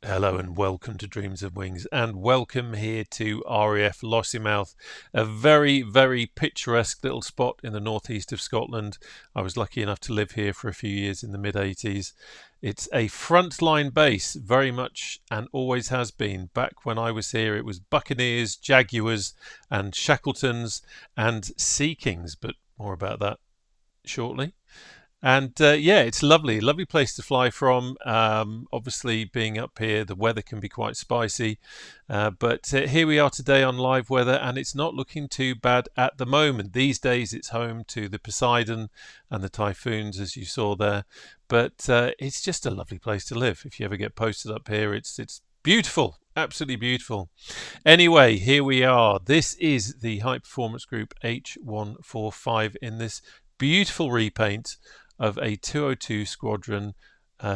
Hello and welcome to Dreams of Wings, and welcome here to RAF Lossiemouth, a very picturesque little spot in the northeast of Scotland. I was lucky enough to live here for a few years in the mid-80s. It's a frontline base, very much, and always has been. Back when I was here it was Buccaneers, Jaguars and Shackletons and Sea Kings, but more about that shortly. And yeah, it's lovely place to fly from. Obviously, being up here, the weather can be quite spicy. But here we are today on live weather, and it's not looking too bad at the moment. These days, it's home to the Poseidon and the typhoons, as you saw there. But it's just a lovely place to live. If you ever get posted up here, it's beautiful, absolutely beautiful. Anyway, here we are. This is the High Performance Group H145 in this beautiful repaint of a 202 Squadron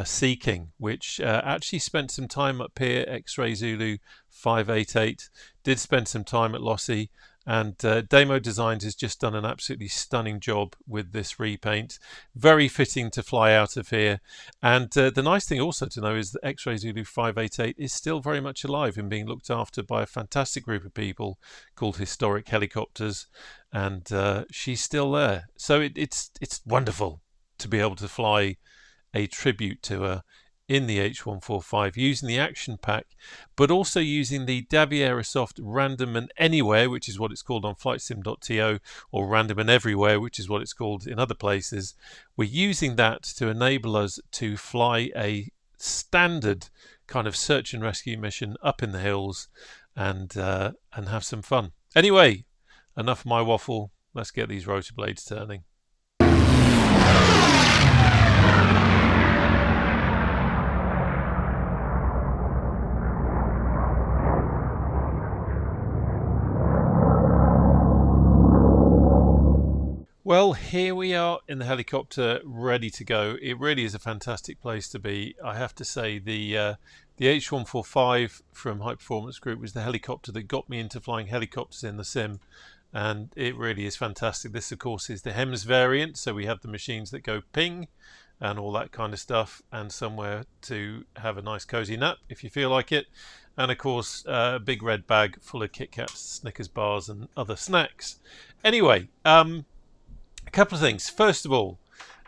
Sea King, which actually spent some time up here, X-Ray Zulu 588, did spend some time at Lossie, and Demo Designs has just done an absolutely stunning job with this repaint. Very fitting to fly out of here. And the nice thing also to know is that X-Ray Zulu 588 is still very much alive and being looked after by a fantastic group of people called Historic Helicopters, and she's still there. So it's wonderful to be able to fly a tribute to her in the H145 using the action pack, but also using the Davy Aerosoft Random and Anywhere, which is what it's called on flightsim.to, or Random and Everywhere, which is what it's called in other places. We're using that to enable us to fly a standard kind of search and rescue mission up in the hills and have some fun. Anyway, enough of my waffle. Let's get these rotor blades turning. Well, here we are in the helicopter, ready to go. It really is a fantastic place to be. I have to say, the H145 from High Performance Group was the helicopter that got me into flying helicopters in the sim, and it really is fantastic. This, of course, is the HEMS variant, so we have the machines that go ping and all that kind of stuff, and somewhere to have a nice cozy nap if you feel like it. And of course, a big red bag full of Kit Kats, Snickers bars and other snacks. Anyway, a couple of things. First of all,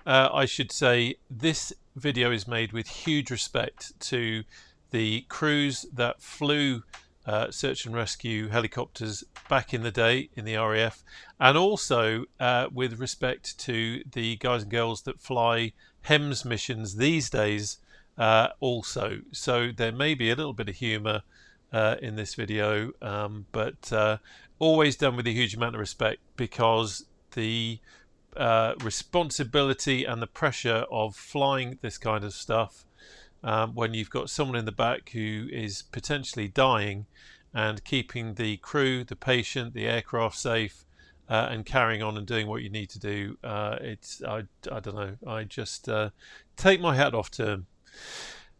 I should say this video is made with huge respect to the crews that flew search and rescue helicopters back in the day in the RAF, and also with respect to the guys and girls that fly HEMS missions these days also. So there may be a little bit of humour in this video, but always done with a huge amount of respect, because the responsibility and the pressure of flying this kind of stuff when you've got someone in the back who is potentially dying, and keeping the crew, the patient, the aircraft safe, and carrying on and doing what you need to do. I don't know. I just take my hat off to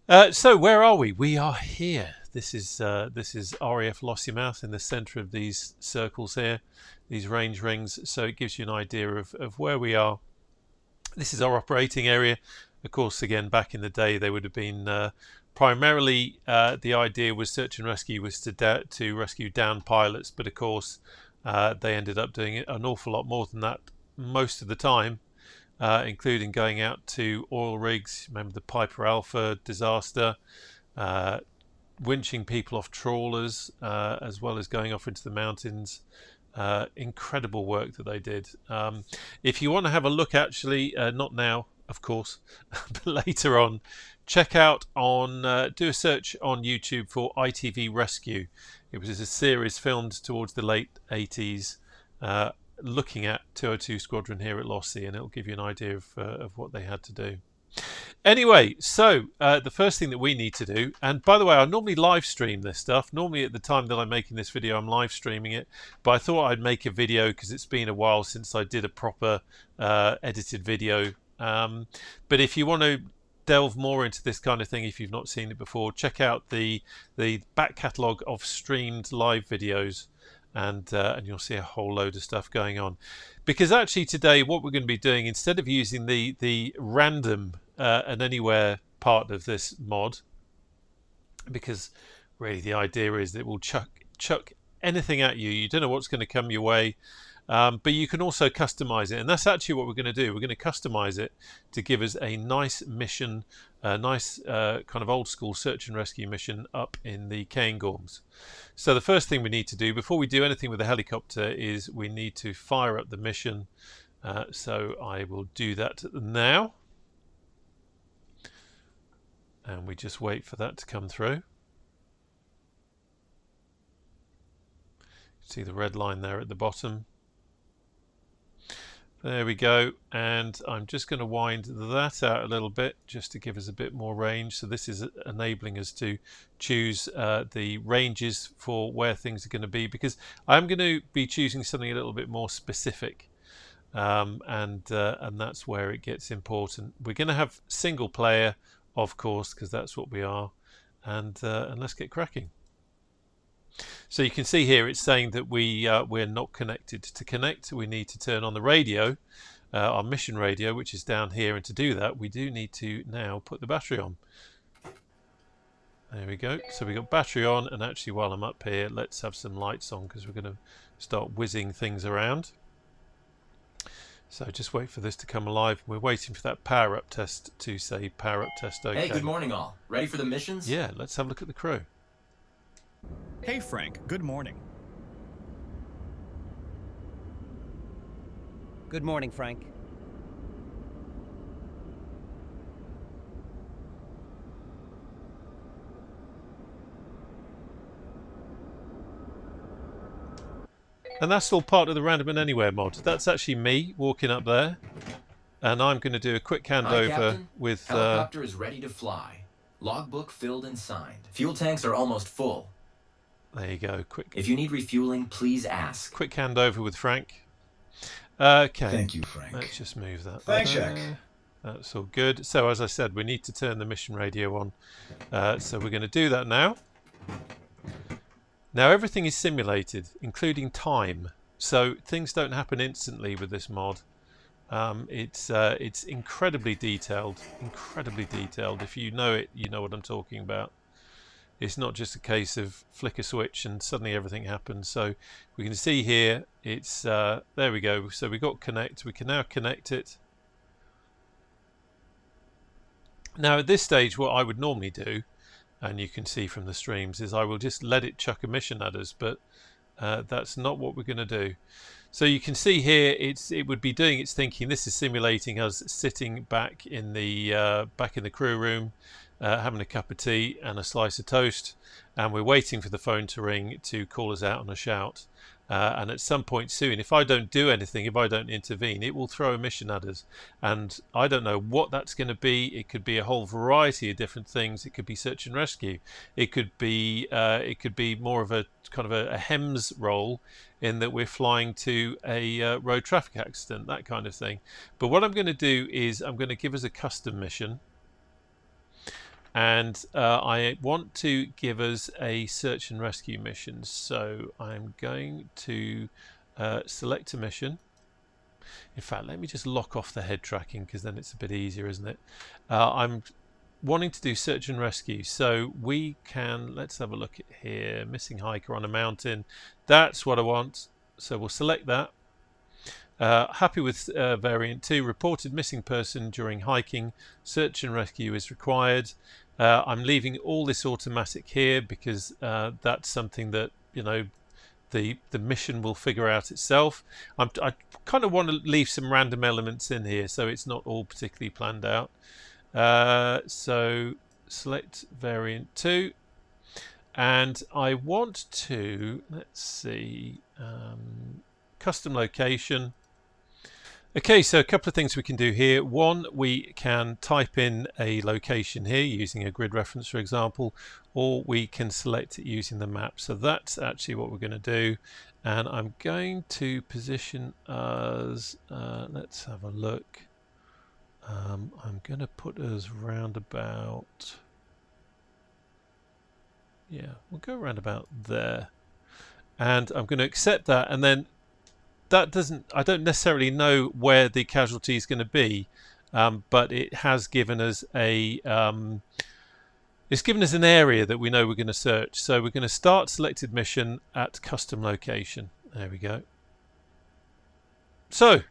them. So where are we? We are here. This is RAF Lossiemouth in the centre of these circles here, these range rings. So it gives you an idea of where we are. This is our operating area. Of course, again, back in the day, they would have been primarily the idea was search and rescue was to rescue downed pilots, but of course they ended up doing an awful lot more than that most of the time. Including going out to oil rigs. Remember the Piper Alpha disaster, winching people off trawlers, as well as going off into the mountains. Incredible work that they did. If you want to have a look, actually, not now, of course, but later on, check out do a search on YouTube for ITV Rescue. It was a series filmed towards the late 80s. Looking at 202 Squadron here at Lossie, and it'll give you an idea of what they had to do. Anyway, so the first thing that we need to do, and by the way, I normally live stream this stuff. Normally at the time that I'm making this video, I'm live streaming it, but I thought I'd make a video because it's been a while since I did a proper edited video. But if you want to delve more into this kind of thing, if you've not seen it before, check out the back catalogue of streamed live videos. And you'll see a whole load of stuff going on, because actually today what we're going to be doing, instead of using the random and anywhere part of this mod, because really the idea is that it will chuck anything at you. You don't know what's going to come your way. But you can also customize it, and that's actually what we're going to do. We're going to customize it to give us a nice mission, a nice kind of old school search and rescue mission up in the Cairngorms. So the first thing we need to do before we do anything with the helicopter is we need to fire up the mission. So I will do that now, and we just wait for that to come through. See the red line there at the bottom. There we go, and I'm just going to wind that out a little bit just to give us a bit more range. So this is enabling us to choose the ranges for where things are going to be, because I'm going to be choosing something a little bit more specific, and that's where it gets important. We're going to have single player, of course, because that's what we are, and let's get cracking. So you can see here it's saying that we're not connected. To connect, we need to turn on the radio, our mission radio, which is down here, and to do that we do need to now put the battery on. There we go. So we've got battery on, and actually while I'm up here, let's have some lights on because we're going to start whizzing things around. So just wait for this to come alive. We're waiting for that power up test to say power up test okay. Hey, good morning all. Ready for the missions? Yeah, let's have a look at the crew. Hey Frank, good morning. Good morning, Frank. And that's all part of the Random and Anywhere mod. That's actually me walking up there, and I'm going to do a quick handover. Captain. With helicopter is ready to fly. Logbook filled and signed. Fuel tanks are almost full. There you go. Quick. If you need refueling, please ask. Quick handover with Frank. Okay. Thank you, Frank. Let's just move that. Thanks, Jack. That's all good. So as I said, we need to turn the mission radio on. So we're going to do that now. Now everything is simulated, including time. So things don't happen instantly with this mod. It's incredibly detailed. Incredibly detailed. If you know it, you know what I'm talking about. It's not just a case of flick a switch and suddenly everything happens. So we can see here, it's there we go. So we got connect. We can now connect it. Now at this stage, what I would normally do, and you can see from the streams, is I will just let it chuck a mission at us, but that's not what we're going to do. So you can see here, it would be doing its thinking. This is simulating us sitting back in the crew room, having a cup of tea and a slice of toast, and we're waiting for the phone to ring to call us out on a shout. And at some point soon, if I don't do anything, if I don't intervene, it will throw a mission at us. And I don't know what that's going to be. It could be a whole variety of different things. It could be search and rescue. It could be more of a kind of a HEMS role, in that we're flying to a road traffic accident, that kind of thing. But what I'm going to do is I'm going to give us a custom mission. And I want to give us a search and rescue mission. So I'm going to select a mission. In fact, let me just lock off the head tracking, because then it's a bit easier, isn't it? I'm wanting to do search and rescue. So we can, let's have a look at here. Missing hiker on a mountain. That's what I want. So we'll select that. Happy with variant 2. Reported missing person during hiking. Search and rescue is required. I'm leaving all this automatic here because that's something that, you know, the mission will figure out itself. I kind of want to leave some random elements in here so it's not all particularly planned out. So select variant 2, and I want to, let's see, custom location. Okay, so a couple of things we can do here. One, we can type in a location here using a grid reference, for example, or we can select it using the map. So that's actually what we're going to do. And I'm going to position us, let's have a look. I'm going to put us round about, yeah, we'll go around about there. And I'm going to accept that, and then that doesn't, I don't necessarily know where the casualty is going to be, but it has given us a It's given us an area that we know we're going to search. So we're going to start selected mission at custom location. There we go. So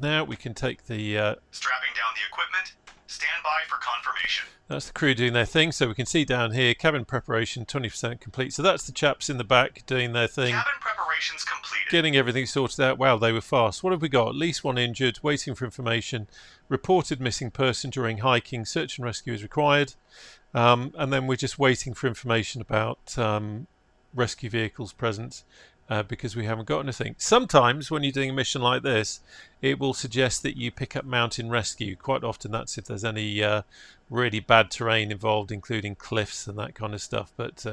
now we can take the... Strapping down the equipment. Stand by for confirmation. That's the crew doing their thing. So we can see down here, cabin preparation 20% complete. So that's the chaps in the back doing their thing. Cabin preparations completed. Getting everything sorted out. Wow, they were fast. What have we got? At least one injured, waiting for information, reported missing person during hiking, search and rescue is required. And then we're just waiting for information about rescue vehicles present because we haven't got anything. Sometimes when you're doing a mission like this, it will suggest that you pick up mountain rescue. Quite often that's if there's any really bad terrain involved, including cliffs and that kind of stuff. But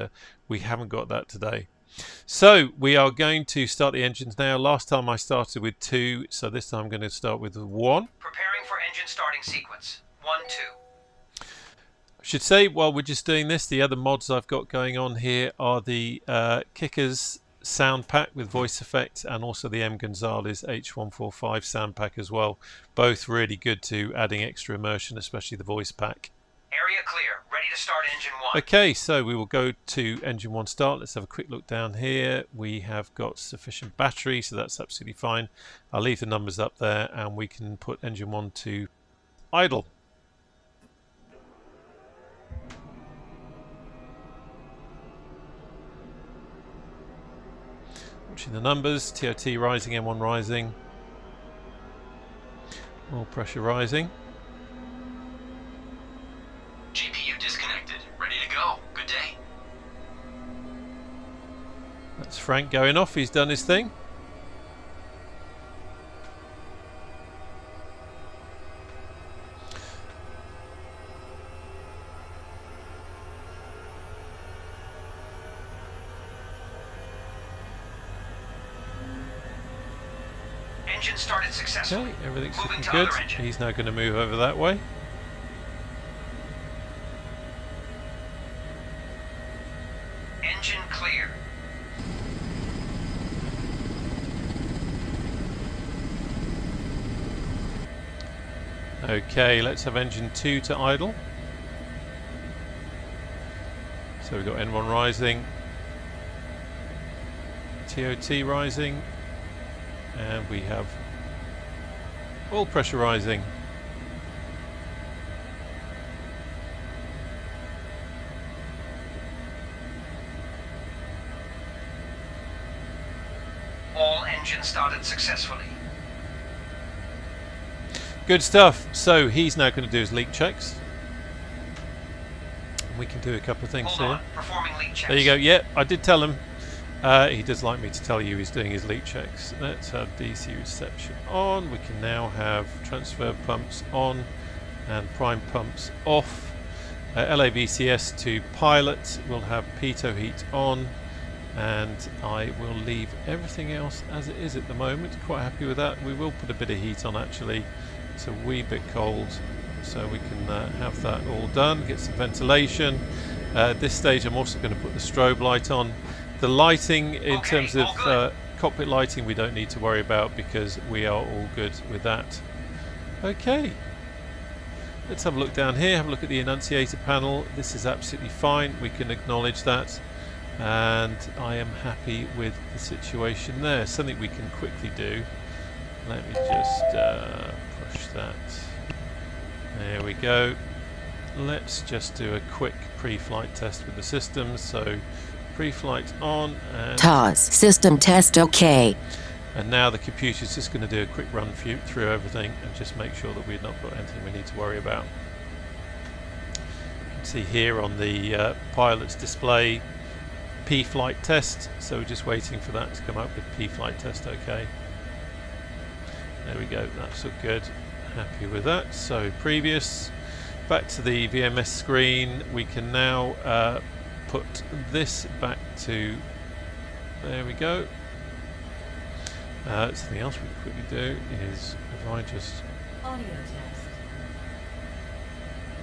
we haven't got that today. So we are going to start the engines now. Last time I started with 2, so this time I'm going to start with 1. Preparing for engine starting sequence. 1, 2. I should say, while we're just doing this, the other mods I've got going on here are the Kickers sound pack with voice effect and also the M. Gonzalez H145 sound pack as well. Both really good to adding extra immersion, especially the voice pack. Area clear. Ready to start engine 1. Okay, so we will go to engine 1 start. Let's have a quick look down here. We have got sufficient battery, so that's absolutely fine. I'll leave the numbers up there and we can put engine 1 to idle. Watching the numbers, TOT rising, M1 rising, oil pressure rising. GPU disconnected. Ready to go. Good day. That's Frank going off, he's done his thing. Engine started successfully. Okay, everything's Moving looking to good. other engine. He's now going to move over that way. Engine clear. Okay, let's have engine 2 to idle. So we've got N1 rising, TOT rising, and we have oil pressure rising. All engines started successfully. Good stuff. So he's now going to do his leak checks. We can do a couple of things Hold here. on. Performing leak checks. There you go. Yeah, I did tell him. He does like me to tell you he's doing his leak checks. Let's have DC reception on. We can now have transfer pumps on and prime pumps off. LAVCS to pilot. We'll have pitot heat on. And I will leave everything else as it is at the moment. Quite happy with that. We will put a bit of heat on actually. It's a wee bit cold, so we can have that all done. Get some ventilation. At this stage I'm also going to put the strobe light on. The lighting in terms of cockpit lighting we don't need to worry about because we are all good with that. Okay. Let's have a look down here, have a look at the enunciator panel. This is absolutely fine. We can acknowledge that. And I am happy with the situation there. Something we can quickly do. Let me just push that. There we go. Let's just do a quick pre-flight test with the system. So pre-flight on and TOS system test OK. And now the computer's just going to do a quick run through everything and just make sure that we've not got anything we need to worry about. You can see here on the pilot's display P-flight test, so we're just waiting for that to come up with P-flight test OK. There we go, that's all good. Happy with that. So previous, back to the VMS screen. We can now put this back to, there we go. Something else we can quickly do is if I just Audio test.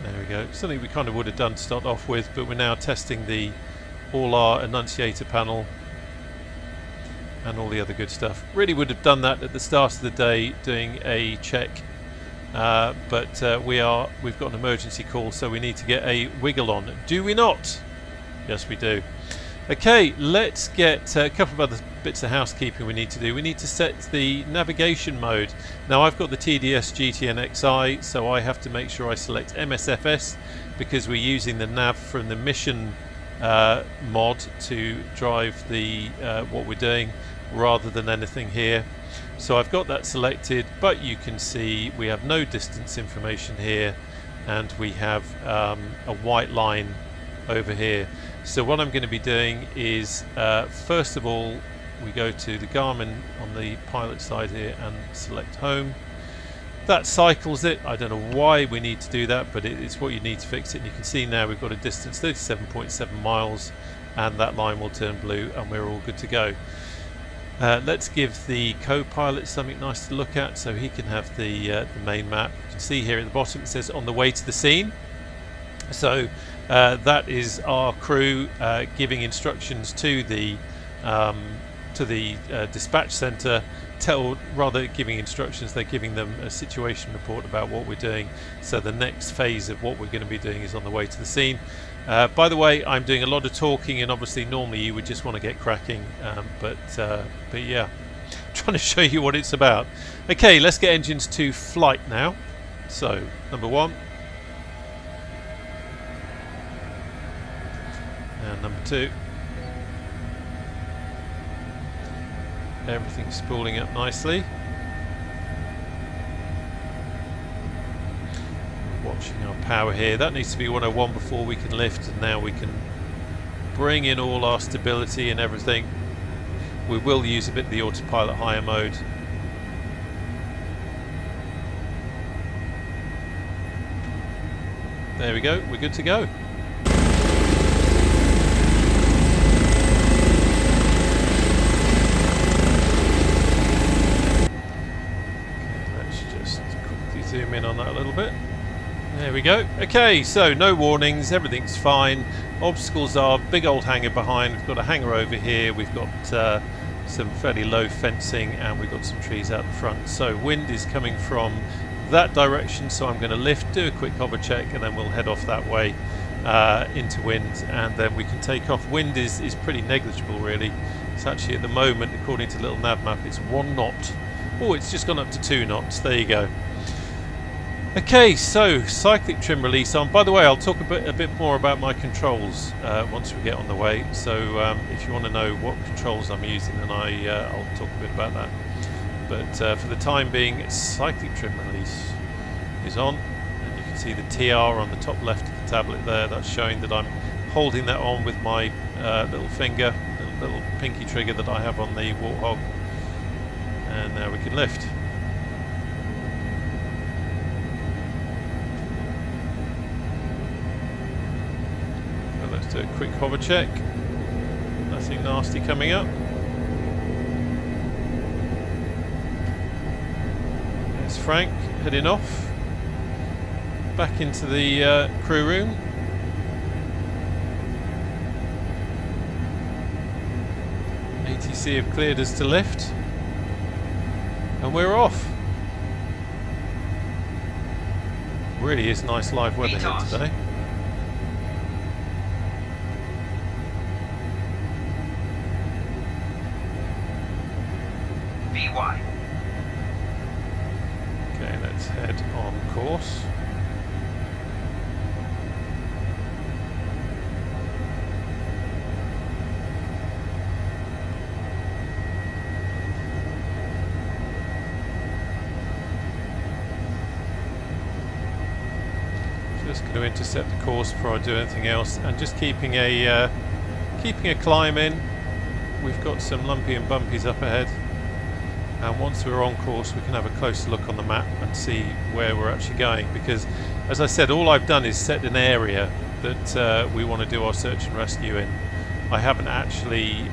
there we go, something we kind of would have done to start off with, but we're now testing the all our enunciator panel and all the other good stuff. Really would have done that at the start of the day, doing a check but we've got an emergency call, so we need to get a wiggle on. Do we not? Yes, we do. Okay, let's get a couple of other bits of housekeeping we need to do. We need to set the navigation mode. Now I've got the TDS GTN XI, so I have to make sure I select MSFS because we're using the nav from the mission mod to drive the what we're doing rather than anything here. So I've got that selected, but you can see we have no distance information here, and we have a white line over here. So what I'm going to be doing is first of all we go to the Garmin on the pilot side here and select home. That cycles it. I don't know why we need to do that, but it's what you need to fix it. And you can see now we've got a distance 37.7 miles, and that line will turn blue and we're all good to go. Let's give the co-pilot something nice to look at so he can have the main map. You can see here at the bottom it says on the way to the scene. So that is our crew giving instructions to the dispatch centre. Rather giving instructions, they're giving them a situation report about what we're doing. So the next phase of what we're going to be doing is on the way to the scene. By the way, I'm doing a lot of talking, and obviously normally you would just want to get cracking, but yeah, trying to show you what it's about. Okay, let's get engines to flight now. So number 1 and number 2. Everything's spooling up nicely. Watching our power here. That needs to be 101 before we can lift, and now we can bring in all our stability and everything. We will use a bit of the autopilot higher mode. There we go, we're good to go. Zoom in on that a little bit. There we go. Okay, so no warnings, everything's fine. Obstacles are big old hangar behind. We've got a hangar over here. We've got some fairly low fencing, and we've got some trees out the front. So wind is coming from that direction, so I'm going to lift, do a quick hover check, and then we'll head off that way into wind, and then we can take off. Wind is pretty negligible really. It's actually at the moment, according to little nav map, it's 1 knot. Oh, it's just gone up to 2 knots. There you go. Okay, so cyclic trim release on. By the way, I'll talk a bit more about my controls once we get on the way. So if you want to know what controls I'm using, then I'll talk a bit about that. But for the time being, cyclic trim release is on, and you can see the TR on the top left of the tablet there. That's showing that I'm holding that on with my little finger, little pinky trigger that I have on the Warthog. And now we can lift. Let's do a quick hover check. Nothing nasty coming up. There's Frank heading off back into the crew room. ATC have cleared us to lift, and we're off. Really is nice live weather here today. Okay, let's head on course. Just going to intercept the course before I do anything else, and just keeping a climb in. We've got some lumpy and bumpies up ahead. And once we're on course, we can have a closer look on the map and see where we're actually going, because as I said, all I've done is set an area that we want to do our search and rescue in. I haven't actually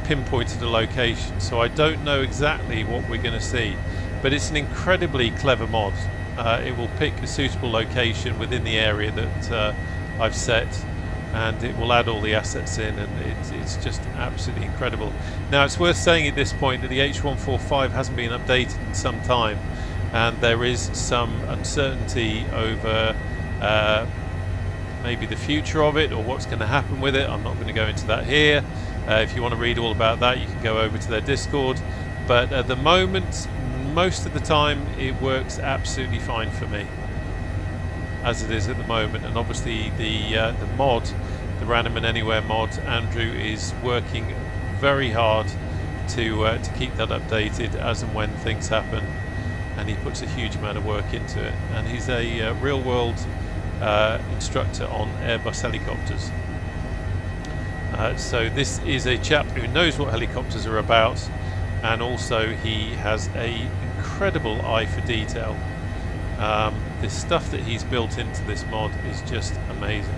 pinpointed a location, so I don't know exactly what we're going to see, but it's an incredibly clever mod. It will pick a suitable location within the area that I've set, and it will add all the assets in, and it's just absolutely incredible. Now, it's worth saying at this point that the H145 hasn't been updated in some time, and there is some uncertainty over maybe the future of it or what's going to happen with it. I'm not going to go into that here. If you want to read all about that, you can go over to their Discord, but at the moment, most of the time it works absolutely fine for me as it is at the moment. And obviously the mod, the Random and Anywhere mod, Andrew is working very hard to keep that updated as and when things happen, and he puts a huge amount of work into it, and he's a real world instructor on Airbus helicopters. So this is a chap who knows what helicopters are about, and also he has a incredible eye for detail. The stuff that he's built into this mod is just amazing.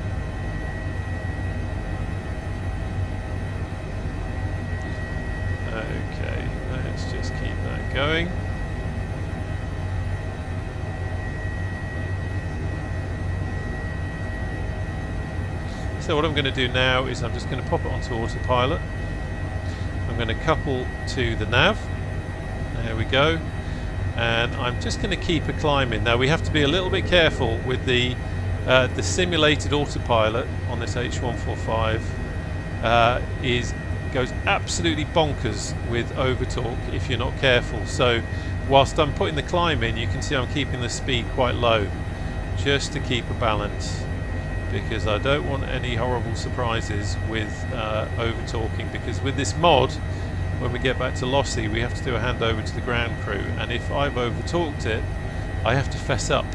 Okay, let's just keep that going. So what I'm going to do now is I'm just going to pop it onto autopilot. I'm going to couple to the nav. There we go. And I'm just going to keep a climb in. Now we have to be a little bit careful with the simulated autopilot on this H145. Goes absolutely bonkers with overtorque if you're not careful. So whilst I'm putting the climb in, you can see I'm keeping the speed quite low, just to keep a balance, because I don't want any horrible surprises with overtorquing, because with this mod, when we get back to Lossie, we have to do a handover to the ground crew, and if I've overtorqued it, I have to fess up,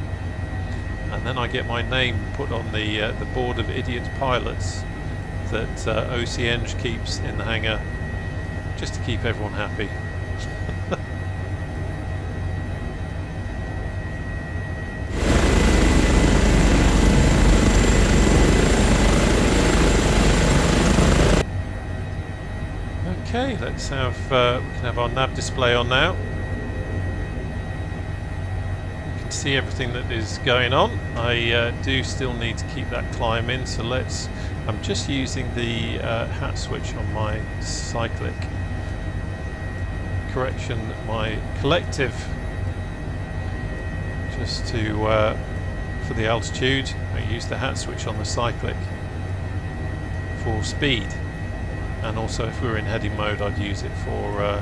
and then I get my name put on the board of idiot pilots that OCN keeps in the hangar, just to keep everyone happy. Okay, let's have we can have our nav display on now. You can see everything that is going on. I do still need to keep that climb in, so let's. I'm just using the hat switch on my cyclic. Correction, my collective. Just to for the altitude, I use the hat switch on the cyclic for speed. And also if we were in heading mode, I'd use it for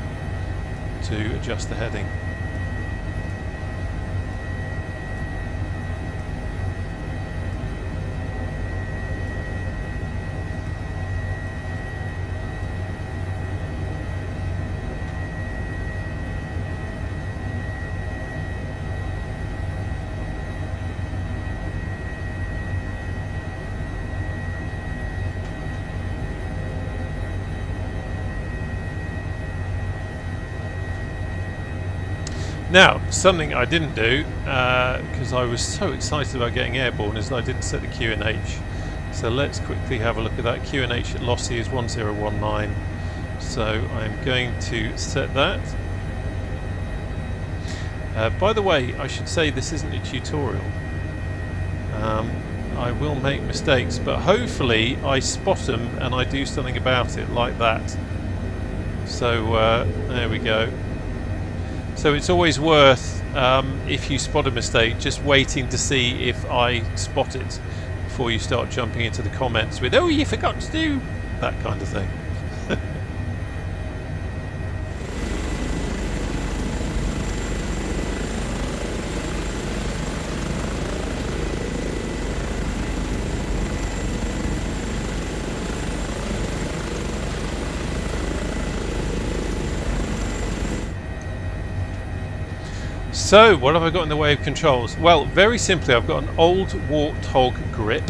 to adjust the heading. Now, something I didn't do, because I was so excited about getting airborne, is that I didn't set the QNH. So let's quickly have a look at that. QNH at Lossie is 1019. So I'm going to set that. By the way, I should say this isn't a tutorial. I will make mistakes, but hopefully I spot them and I do something about it, like that. So there we go. So it's always worth, if you spot a mistake, just waiting to see if I spot it before you start jumping into the comments with, oh, you forgot to do that kind of thing. So, what have I got in the way of controls? Well, very simply, I've got an old Warthog grip,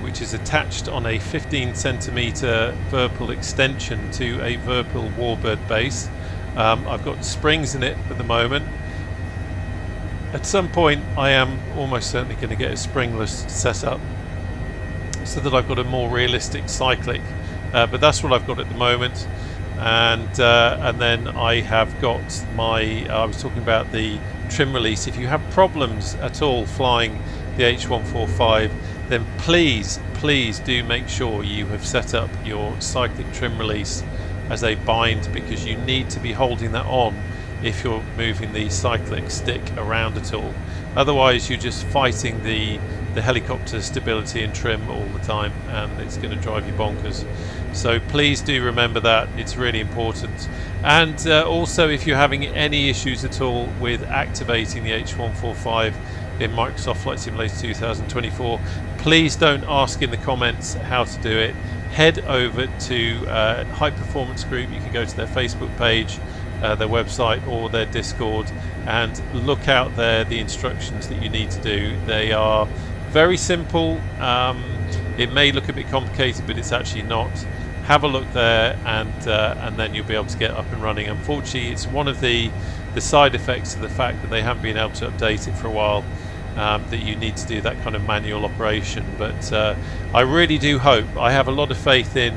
which is attached on a 15cm Virpil extension to a Virpil Warbird base. I've got springs in it at the moment. At some point, I am almost certainly going to get a springless setup, so that I've got a more realistic cyclic. But that's what I've got at the moment. And then I have got my, I was talking about the trim release. If you have problems at all flying the H145, then please do make sure you have set up your cyclic trim release as a bind, because you need to be holding that on if you're moving the cyclic stick around at all. Otherwise you're just fighting the helicopter stability and trim all the time, and it's going to drive you bonkers. So please do remember that, it's really important. And also, if you're having any issues at all with activating the H145 in Microsoft Flight Simulator 2024, please don't ask in the comments how to do it. Head over to High Performance Group. You can go to their Facebook page, their website, or their Discord, and look out there the instructions that you need to do. They are very simple. It may look a bit complicated, but it's actually not. Have a look there, and then you'll be able to get up and running. Unfortunately, it's one of the side effects of the fact that they haven't been able to update it for a while, that you need to do that kind of manual operation. But I really do hope, I have a lot of faith in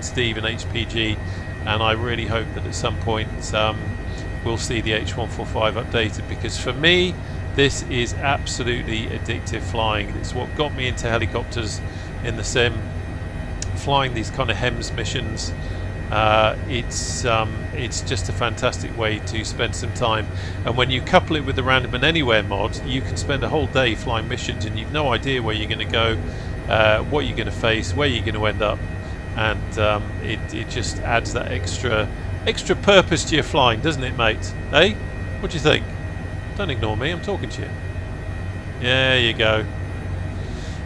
Steve and HPG, and I really hope that at some point we'll see the H145 updated, because for me this is absolutely addictive flying. It's what got me into helicopters in the sim, flying these kind of HEMS missions. It's just a fantastic way to spend some time, and when you couple it with the Random and Anywhere mod, you can spend a whole day flying missions and you've no idea where you're going to go, what you're going to face, where you're going to end up, and it just adds that extra purpose to your flying, doesn't it, mate? Hey, what do you think? Don't ignore me, I'm talking to you. There you go.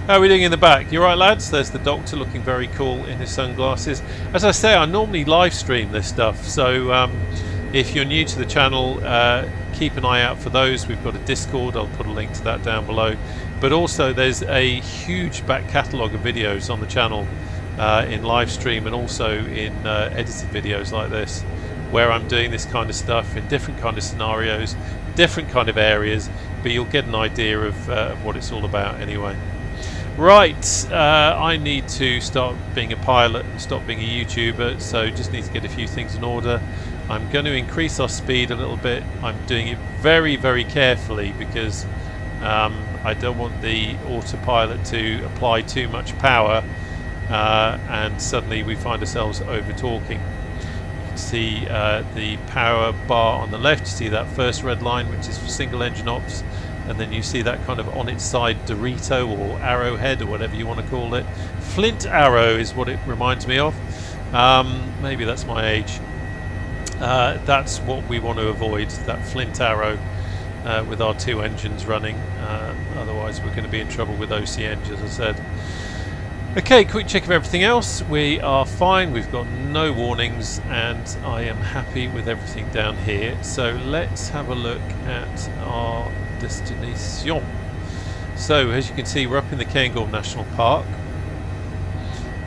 How are we doing in the back? You right, lads? There's the Doctor looking very cool in his sunglasses. As I say, I normally live stream this stuff, so if you're new to the channel, keep an eye out for those. We've got a Discord, I'll put a link to that down below. But also there's a huge back catalogue of videos on the channel in live stream, and also in edited videos like this, where I'm doing this kind of stuff in different kind of scenarios, different kind of areas, but you'll get an idea of what it's all about anyway. Right, I need to start being a pilot and stop being a YouTuber, so just need to get a few things in order. I'm going to increase our speed a little bit. I'm doing it very, very carefully, because I don't want the autopilot to apply too much power and suddenly we find ourselves over talking. You can see the power bar on the left. You see that first red line, which is for single engine ops, and then you see that kind of on its side Dorito or arrowhead or whatever you want to call it. Flint arrow is what it reminds me of. Maybe that's my age. That's what we want to avoid, that flint arrow with our two engines running. Otherwise we're going to be in trouble with OCNs, as I said. Okay, quick check of everything else. We are fine, we've got no warnings, and I am happy with everything down here. So let's have a look at our destination. So as you can see, we're up in the Cairngorms National Park,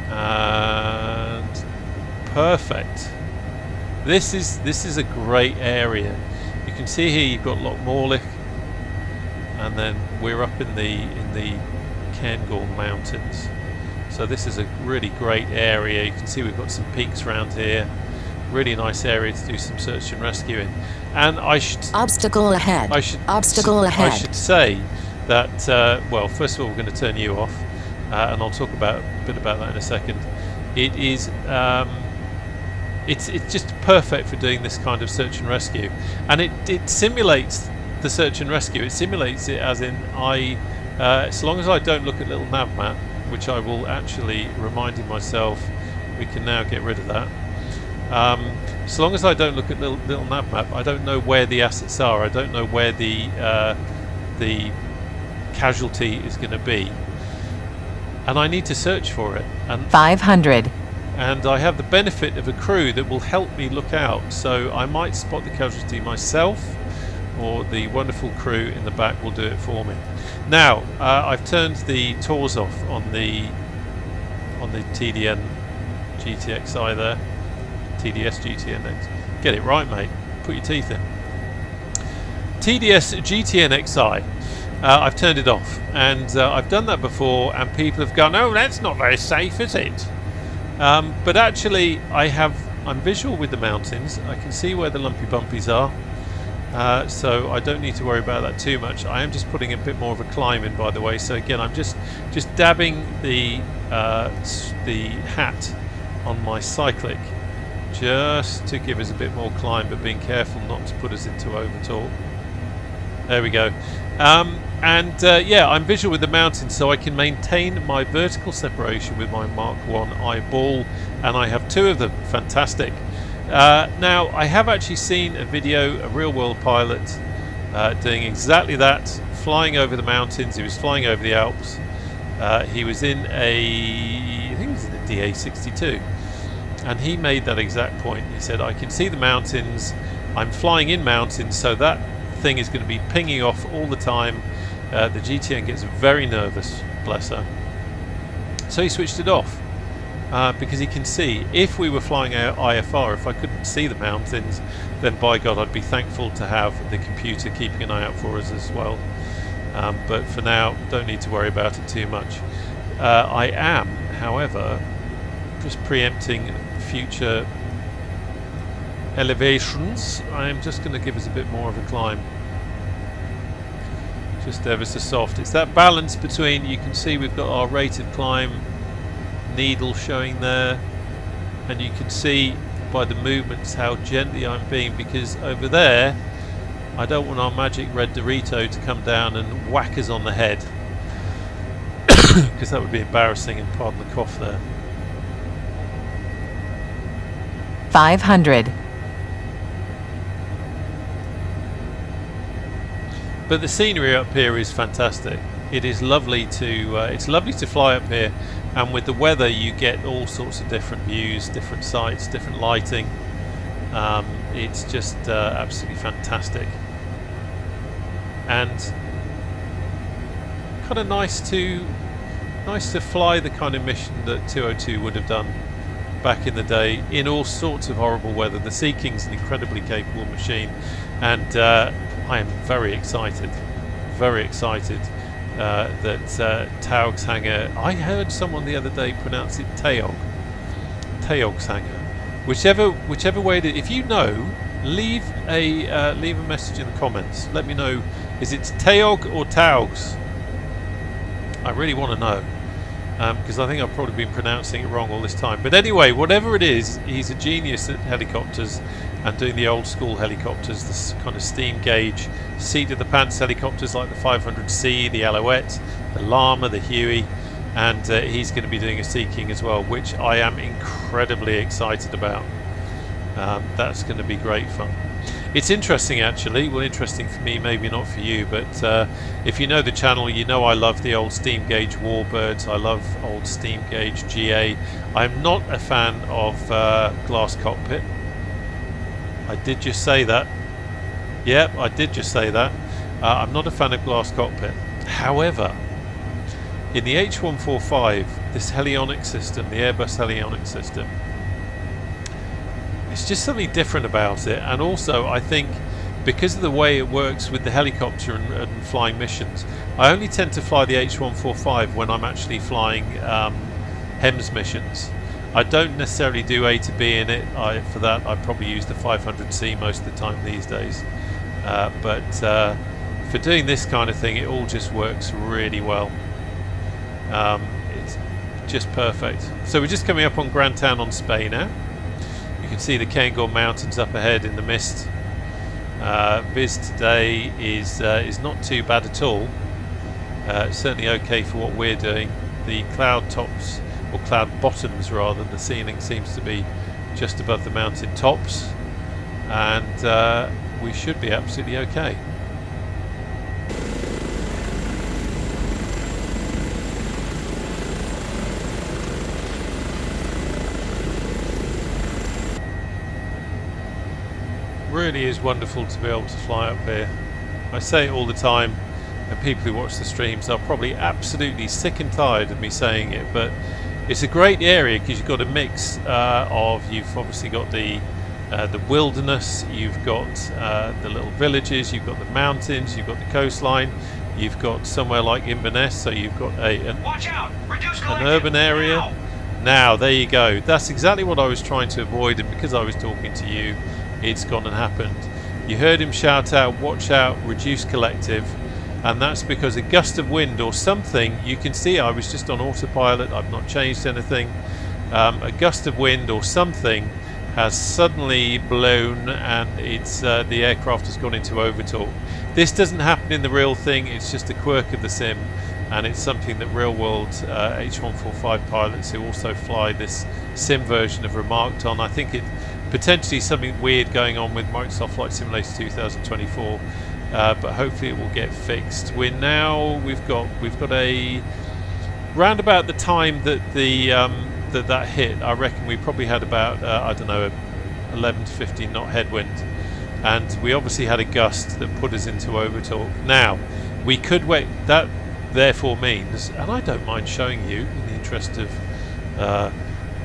and perfect. This is a great area. You can see here you've got Loch Morlich, and then we're up in the Cairngorms Mountains. So this is a really great area. You can see we've got some peaks around here. Really nice area to do some search and rescue in. And I should Obstacle ahead. Obstacle ahead. I should say that well, first of all, we're going to turn you off, and I'll talk a bit about that in a second. It is it's just perfect for doing this kind of search and rescue, and it simulates the search and rescue. It simulates it as in as long as I don't look at little nav map, which I will actually reminding myself we can now get rid of that. So long as I don't look at little nav map, I don't know where the assets are. I don't know where the casualty is going to be, and I need to search for it. And 500. And I have the benefit of a crew that will help me look out. So I might spot the casualty myself, or the wonderful crew in the back will do it for me. Now I've turned the TORs off on the TDN GTXI there. TDS GTNX. Get it right, mate. Put your teeth in. TDS GTNXI. I've turned it off, and I've done that before, and people have gone, "Oh, that's not very safe, is it?" But actually, I'm visual with the mountains. I can see where the lumpy bumpies are. So I don't need to worry about that too much. I am just putting a bit more of a climb in, by the way. So again, I'm just dabbing the hat on my cyclic just to give us a bit more climb, but being careful not to put us into over torque. There we go. Yeah, I'm visual with the mountains, so I can maintain my vertical separation with my Mark 1 eyeball, and I have 2 of them. Fantastic. Now, I have actually seen a video, a real-world pilot doing exactly that, flying over the mountains. He was flying over the Alps. He was in I think it was in a DA62, and he made that exact point. He said, I can see the mountains, I'm flying in mountains, so that thing is going to be pinging off all the time. The GTN gets very nervous, bless her. So he switched it off because he can see. If we were flying out IFR, if I couldn't see the mountains, then by God, I'd be thankful to have the computer keeping an eye out for us as well. But for now, don't need to worry about it too much. I am, however, just preempting future elevations. I'm just going to give us a bit more of a climb. Just ever so soft. It's that balance between, you can see we've got our rated climb needle showing there, and you can see by the movements how gently I'm being, because over there I don't want our magic red Dorito to come down and whack us on the head, because that would be embarrassing, and pardon the cough there. 500. But the scenery up here is fantastic. It is lovely to it's lovely to fly up here, and with the weather you get all sorts of different views, different sights, different lighting. It's just absolutely fantastic, and kind of nice to fly the kind of mission that 202 would have done back in the day in all sorts of horrible weather. The Sea King's an incredibly capable machine, and I am very excited that Taug's hangar, I heard someone the other day pronounce it Taug's hangar, whichever way it is. If you know, leave a message in the comments. Let me know, is it Taug or Taug's? I really want to know, because I think I've probably been pronouncing it wrong all this time. But anyway, whatever it is, he's a genius at helicopters and doing the old school helicopters, this kind of steam gauge seat of the pants helicopters like the 500C, the Alouette, the Llama, the Huey, and he's going to be doing a Sea King as well, which I am incredibly excited about. That's going to be great fun. It's interesting, actually. Well, interesting for me, maybe not for you, but if you know the channel, you know I love the old steam gauge Warbirds. I love old steam gauge GA. I'm not a fan of glass cockpit. I did just say that. Yep, I did just say that. I'm not a fan of glass cockpit. However, in the H145, this helionic system, the Airbus helionic system, it's just something different about it. And also, I think because of the way it works with the helicopter and flying missions, I only tend to fly the H145 when I'm actually flying HEMS missions. I don't necessarily do A to B in it. For that, I probably use the 500C most of the time these days. But for doing this kind of thing, it all just works really well. It's just perfect. So we're just coming up on Grand Town on Spey now. You can see the Cairngorms Mountains up ahead in the mist. Viz today is not too bad at all. Certainly okay for what we're doing. The cloud tops, or cloud bottoms rather, the ceiling seems to be just above the mountain tops, and we should be absolutely okay. Really is wonderful to be able to fly up here. I say it all the time, and people who watch the streams are probably absolutely sick and tired of me saying it, but it's a great area because you've got a mix you've obviously got the wilderness, you've got the little villages, you've got the mountains, you've got the coastline, you've got somewhere like Inverness, so you've got an urban area. Now, there you go. That's exactly what I was trying to avoid, and because I was talking to you, it's gone and happened. You heard him shout out, watch out, reduce collective, and that's because a gust of wind or something, you can see I was just on autopilot, I've not changed anything, a gust of wind or something has suddenly blown, and it's the aircraft has gone into overtorque. This doesn't happen in the real thing, it's just a quirk of the sim, and it's something that real world H145 pilots who also fly this sim version have remarked on. I think it potentially something weird going on with Microsoft Flight Simulator 2024, but hopefully it will get fixed. We've got a round about the time that that hit. I reckon we probably had about I don't know, 11 to 15 knot headwind, and we obviously had a gust that put us into overtorque. Now we could wait. That therefore means, and I don't mind showing you in the interest of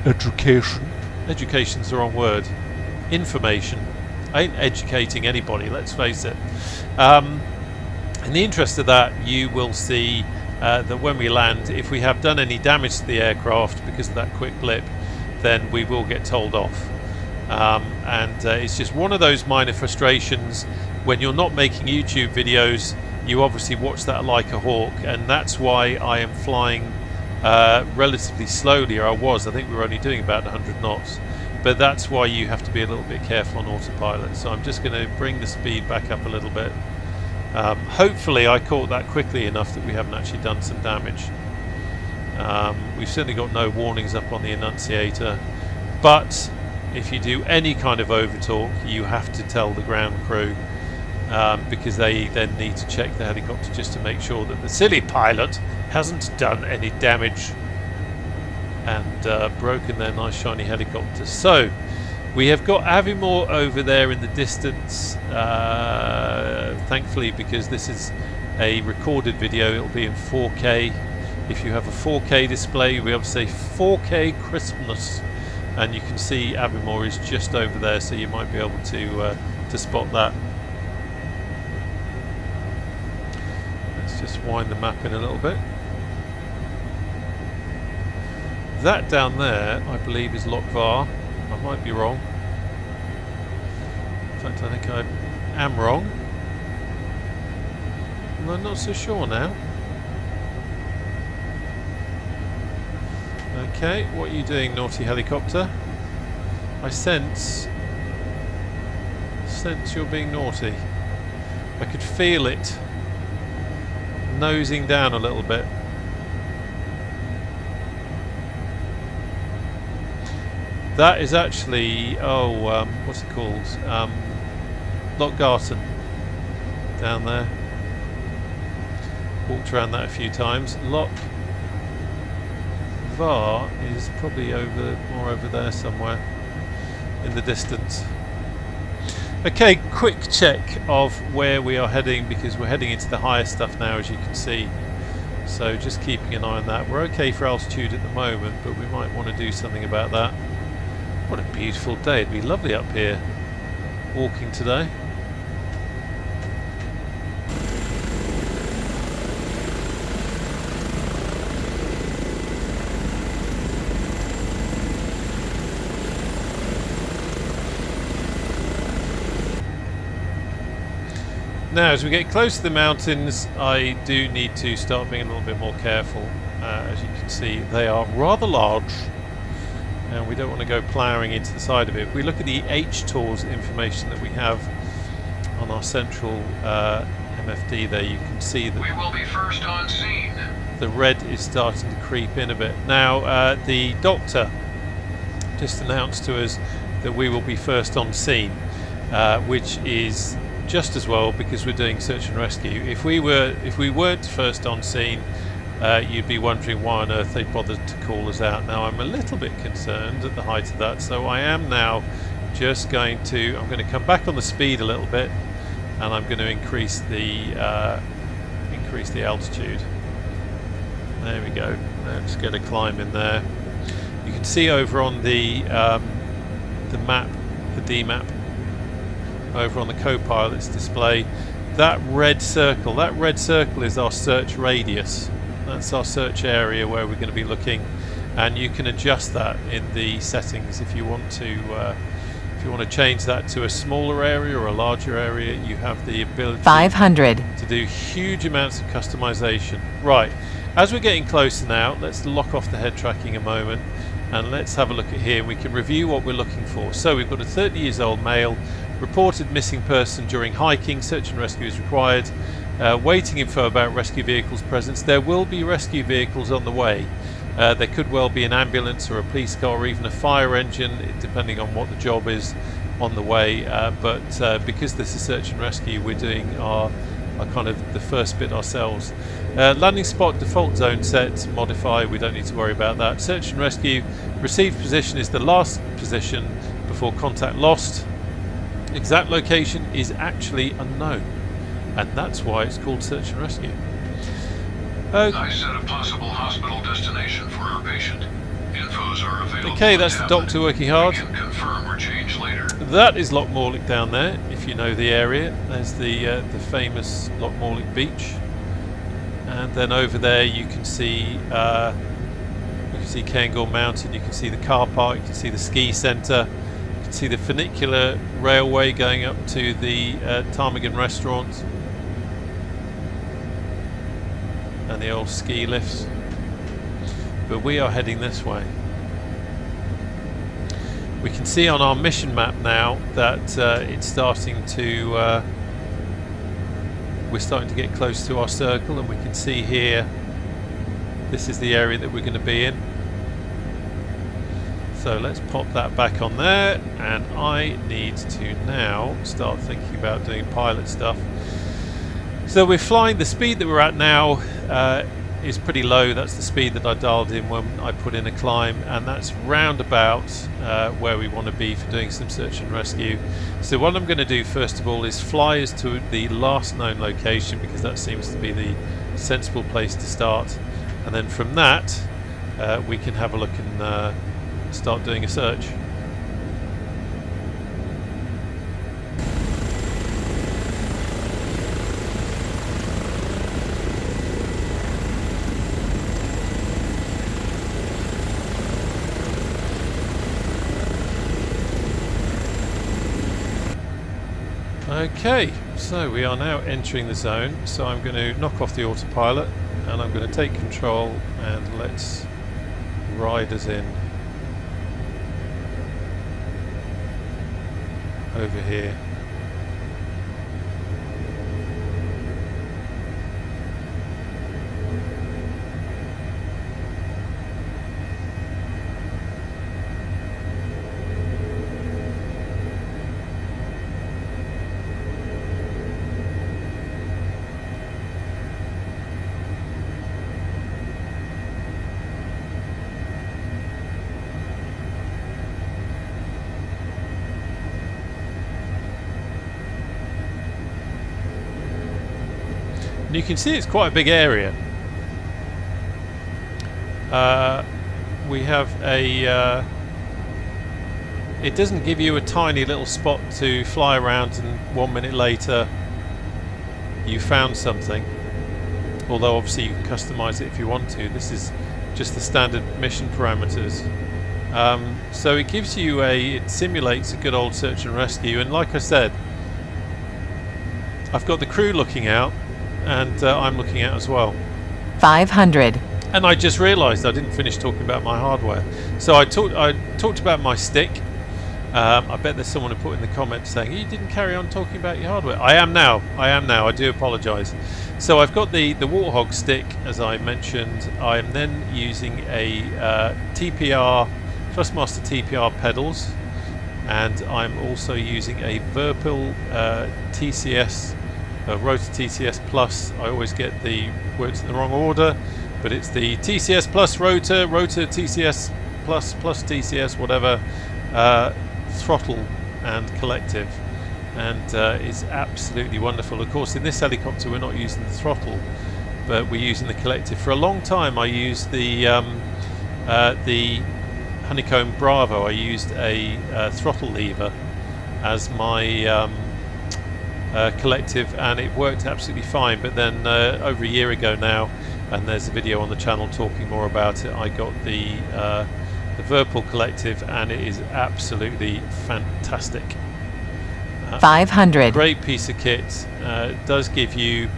education. Education's the wrong word. Information. I ain't educating anybody, let's face it. In the interest of that, you will see that when we land, if we have done any damage to the aircraft because of that quick blip, then we will get told off. It's just one of those minor frustrations when you're not making YouTube videos. You obviously watch that like a hawk, and that's why I am flying relatively slowly, or I think we were only doing about 100 knots, but that's why you have to be a little bit careful on autopilot. So I'm just going to bring the speed back up a little bit. Hopefully I caught that quickly enough that we haven't actually done some damage. We've certainly got no warnings up on the annunciator, but if you do any kind of overtorque, you have to tell the ground crew, because they then need to check the helicopter just to make sure that the silly pilot hasn't done any damage and broken their nice shiny helicopter. So we have got Aviemore over there in the distance, thankfully, because this is a recorded video. It'll be in 4K. If you have a 4K display, we obviously say 4K crispness, and you can see Aviemore is just over there, so you might be able to spot that. Let's just wind the map in a little bit. That down there, I believe, is Lokvar. I might be wrong. In fact, I think I am wrong. I'm not so sure now. Okay, what are you doing, naughty helicopter? I sense you're being naughty. I could feel it nosing down a little bit. That is actually, what's it called? Lochgarten down there. Walked around that a few times. Var is probably more over there somewhere in the distance. Okay, quick check of where we are heading, because we're heading into the higher stuff now, as you can see. So just keeping an eye on that. We're okay for altitude at the moment, but we might want to do something about that. What a beautiful day. It'd be lovely up here walking today. Now, as we get close to the mountains, I do need to start being a little bit more careful. As you can see, they are rather large, and we don't want to go ploughing into the side of it. If we look at the HTORS information that we have on our central MFD there, you can see that we will be first on scene. The red is starting to creep in a bit. Now, the doctor just announced to us that we will be first on scene, which is just as well, because we're doing search and rescue. If we weren't first on scene, you'd be wondering why on earth they bothered to call us out. Now, I'm a little bit concerned at the height of that, so I am now just going to come back on the speed a little bit, and I'm going to increase the altitude. There we go. Let's get a climb in there. You can see over on the map, the D map, over on the co-pilot's display, that red circle is our search radius. That's our search area where we're going to be looking, and you can adjust that in the settings if you want to change that to a smaller area or a larger area. You have the ability 500 to do huge amounts of customization. Right, as we're getting closer now, let's lock off the head tracking a moment. and let's have a look at here. We can review what we're looking for. So we've got a 30 years old male, reported missing person during hiking, search and rescue is required. Waiting info about rescue vehicles presence. There will be rescue vehicles on the way. There could well be an ambulance or a police car or even a fire engine, depending on what the job is on the way. But because this is search and rescue, we're doing our kind of the first bit ourselves. Landing spot default zone set, modify, we don't need to worry about that. Search and rescue, received position is the last position before contact lost. Exact location is actually unknown, and that's why it's called search and rescue. I set a possible hospital destination for our patient. Infos are available. Okay, that's the doctor working hard. We can confirm or change later. That is Lochmorlick down there, if you know the area. There's the famous Lochmorlick beach, and then over there you can see Cairngorms Mountain. You can see the car park. You can see the ski centre. You can see the funicular railway going up to the Ptarmigan restaurant. And the old ski lifts, but we are heading this way. We can see on our mission map now that it's starting to we're starting to get close to our circle, and we can see here this is the area that we're going to be in. So let's pop that back on there, and I need to now start thinking about doing pilot stuff. So we're flying. The speed that we're at now is pretty low. That's the speed that I dialed in when I put in a climb, and that's round about where we want to be for doing some search and rescue. So what I'm going to do first of all is fly us to the last known location, because that seems to be the sensible place to start, and then from that we can have a look and start doing a search. Okay, so we are now entering the zone, so I'm going to knock off the autopilot and I'm going to take control, and let's ride us in over here. And you can see it's quite a big area. We have a it doesn't give you a tiny little spot to fly around and 1 minute later you found something, although obviously you can customize it if you want to. This is just the standard mission parameters. So it gives you it simulates a good old search and rescue, and like I said, I've got the crew looking out, and I'm looking out as well. 500. And I just realised I didn't finish talking about my hardware. So I talked about my stick. I bet there's someone who put in the comments saying you didn't carry on talking about your hardware. I am now. I do apologise. So I've got the Warthog stick, as I mentioned. I am then using a TPR Thrustmaster TPR pedals, and I'm also using a Virpil TCS. Rotor TCS Plus. I always get the words in the wrong order, but it's the TCS Plus Rotor TCS Plus TCS, whatever, throttle and collective, and it's absolutely wonderful. Of course, in this helicopter we're not using the throttle, but we're using the collective. For a long time I used the Honeycomb Bravo. I used a throttle lever as my collective, and it worked absolutely fine. But then over a year ago now, and there's a video on the channel talking more about it, I got the Virpil collective, and it is absolutely fantastic. 500. Great piece of kit. It does give you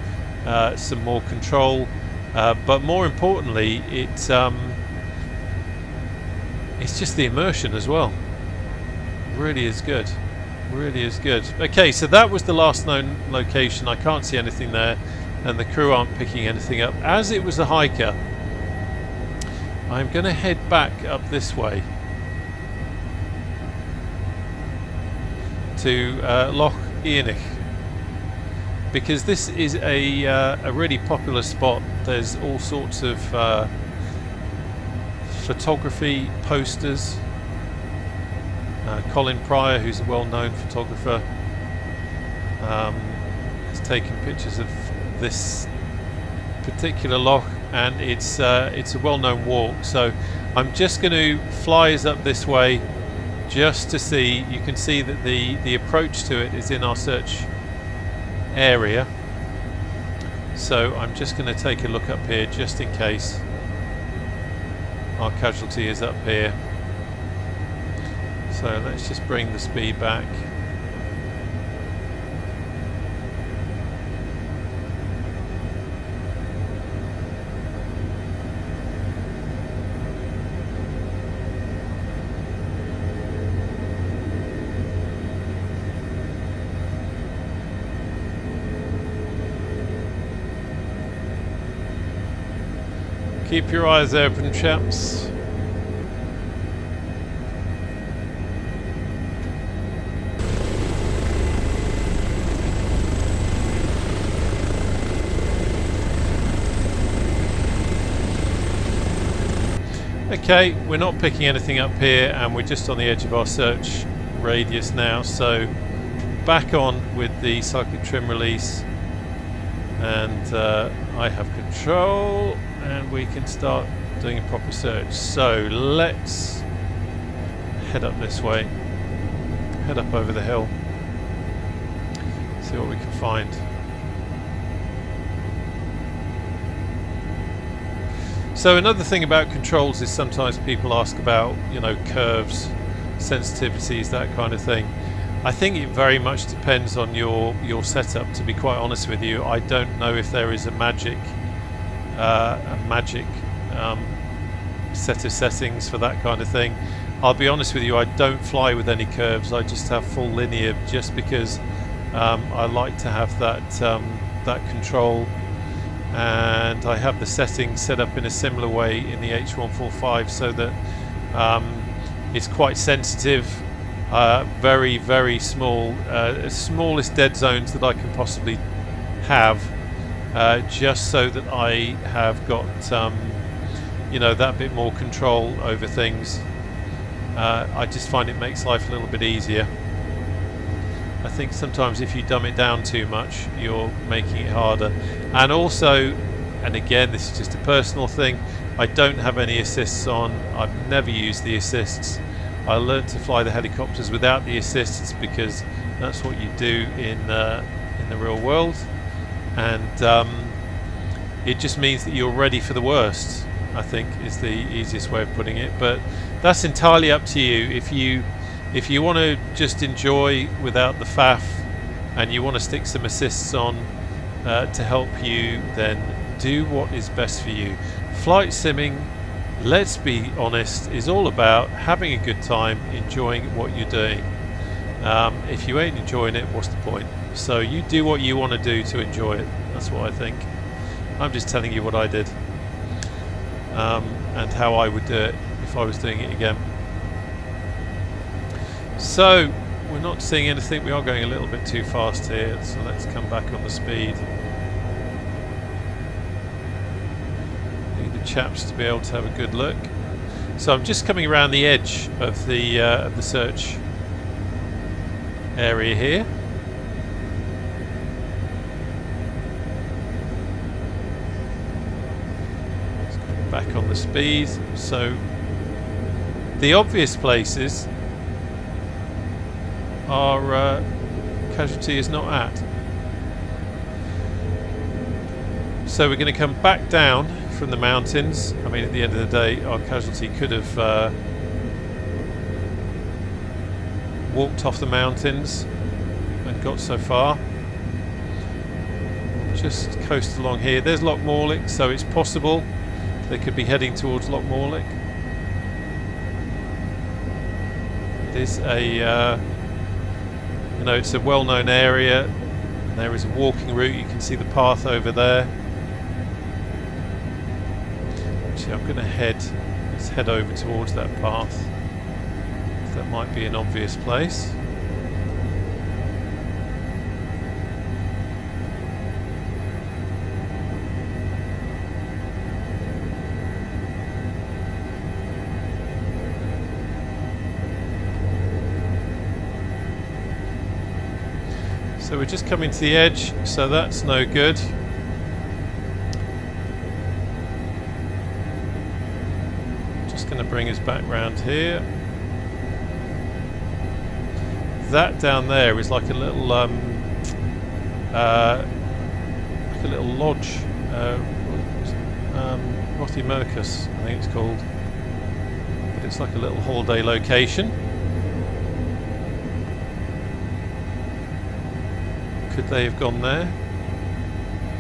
some more control, but more importantly, it's just the immersion as well. Really is good. Really is good. Okay, so that was the last known location. I can't see anything there, and the crew aren't picking anything up. As it was a hiker, I'm going to head back up this way to Loch Earnich, because this is a really popular spot. There's all sorts of photography posters. Colin Pryor, who's a well-known photographer, has taken pictures of this particular loch, and it's a well-known walk. So I'm just going to fly us up this way just to see. You can see that the approach to it is in our search area, so I'm just going to take a look up here just in case our casualty is up here. So let's just bring the speed back. Keep your eyes open, chaps. Okay, we're not picking anything up here, and we're just on the edge of our search radius now, so back on with the cyclic trim release, and I have control, and we can start doing a proper search. So let's head up this way, head up over the hill, see what we can find. So another thing about controls is sometimes people ask about, you know, curves, sensitivities, that kind of thing. I think it very much depends on your setup, to be quite honest with you. I don't know if there is a magic set of settings for that kind of thing. I'll be honest with you, I don't fly with any curves. I just have full linear, just because I like to have that control. And I have the settings set up in a similar way in the H145, so that it's quite sensitive, very, very small, smallest dead zones that I can possibly have, just so that I have got you know, that bit more control over things. I just find it makes life a little bit easier. I think sometimes if you dumb it down too much, you're making it harder. And also, and again, this is just a personal thing, I don't have any assists on. I've never used the assists. I learned to fly the helicopters without the assists because that's what you do in the real world, and it just means that you're ready for the worst, I think, is the easiest way of putting it. But that's entirely up to you. If you want to just enjoy without the faff, and you want to stick some assists on to help you, then do what is best for you. Flight simming, let's be honest, is all about having a good time, enjoying what you're doing. If you ain't enjoying it, what's the point? So you do what you want to do to enjoy it. That's what I think. I'm just telling you what I did, and how I would do it if I was doing it again. So we're not seeing anything. We are going a little bit too fast here, so let's come back on the speed. Need the chaps to be able to have a good look. So I'm just coming around the edge of the search area here. Let's go back on the speed. So the obvious places our casualty is not at. So we're going to come back down from the mountains. I mean, at the end of the day, our casualty could have walked off the mountains and got so far. Just coast along here. There's Loch Morlich, so it's possible they could be heading towards Loch Morlich. It is a, you know, it's a well-known area. There is a walking route. You can see the path over there. Actually, I'm going to let's head over towards that path. That might be an obvious place. So we're just coming to the edge, so that's no good. Just going to bring us back round here. That down there is like a little, lodge. Rothimurcus, I think it's called. But it's like a little holiday location. Could they have gone there?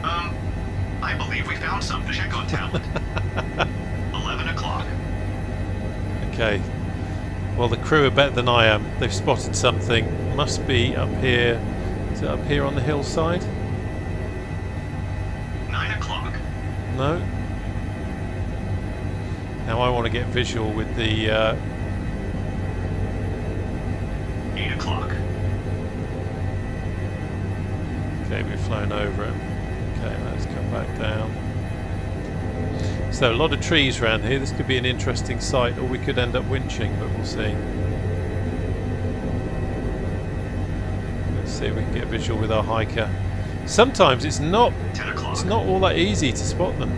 I believe we found something. Check on tablet. 11 o'clock. Okay. Well, the crew are better than I am. They've spotted something. Must be up here. Is it up here on the hillside? 9 o'clock. No. Now I want to get visual with the... 8 o'clock. Okay, we've flown over it. Okay, let's come back down. So a lot of trees around here. This could be an interesting site, or we could end up winching, but we'll see. Let's see if we can get visual with our hiker. Sometimes it's not 10 o'clock. It's not all that easy to spot them.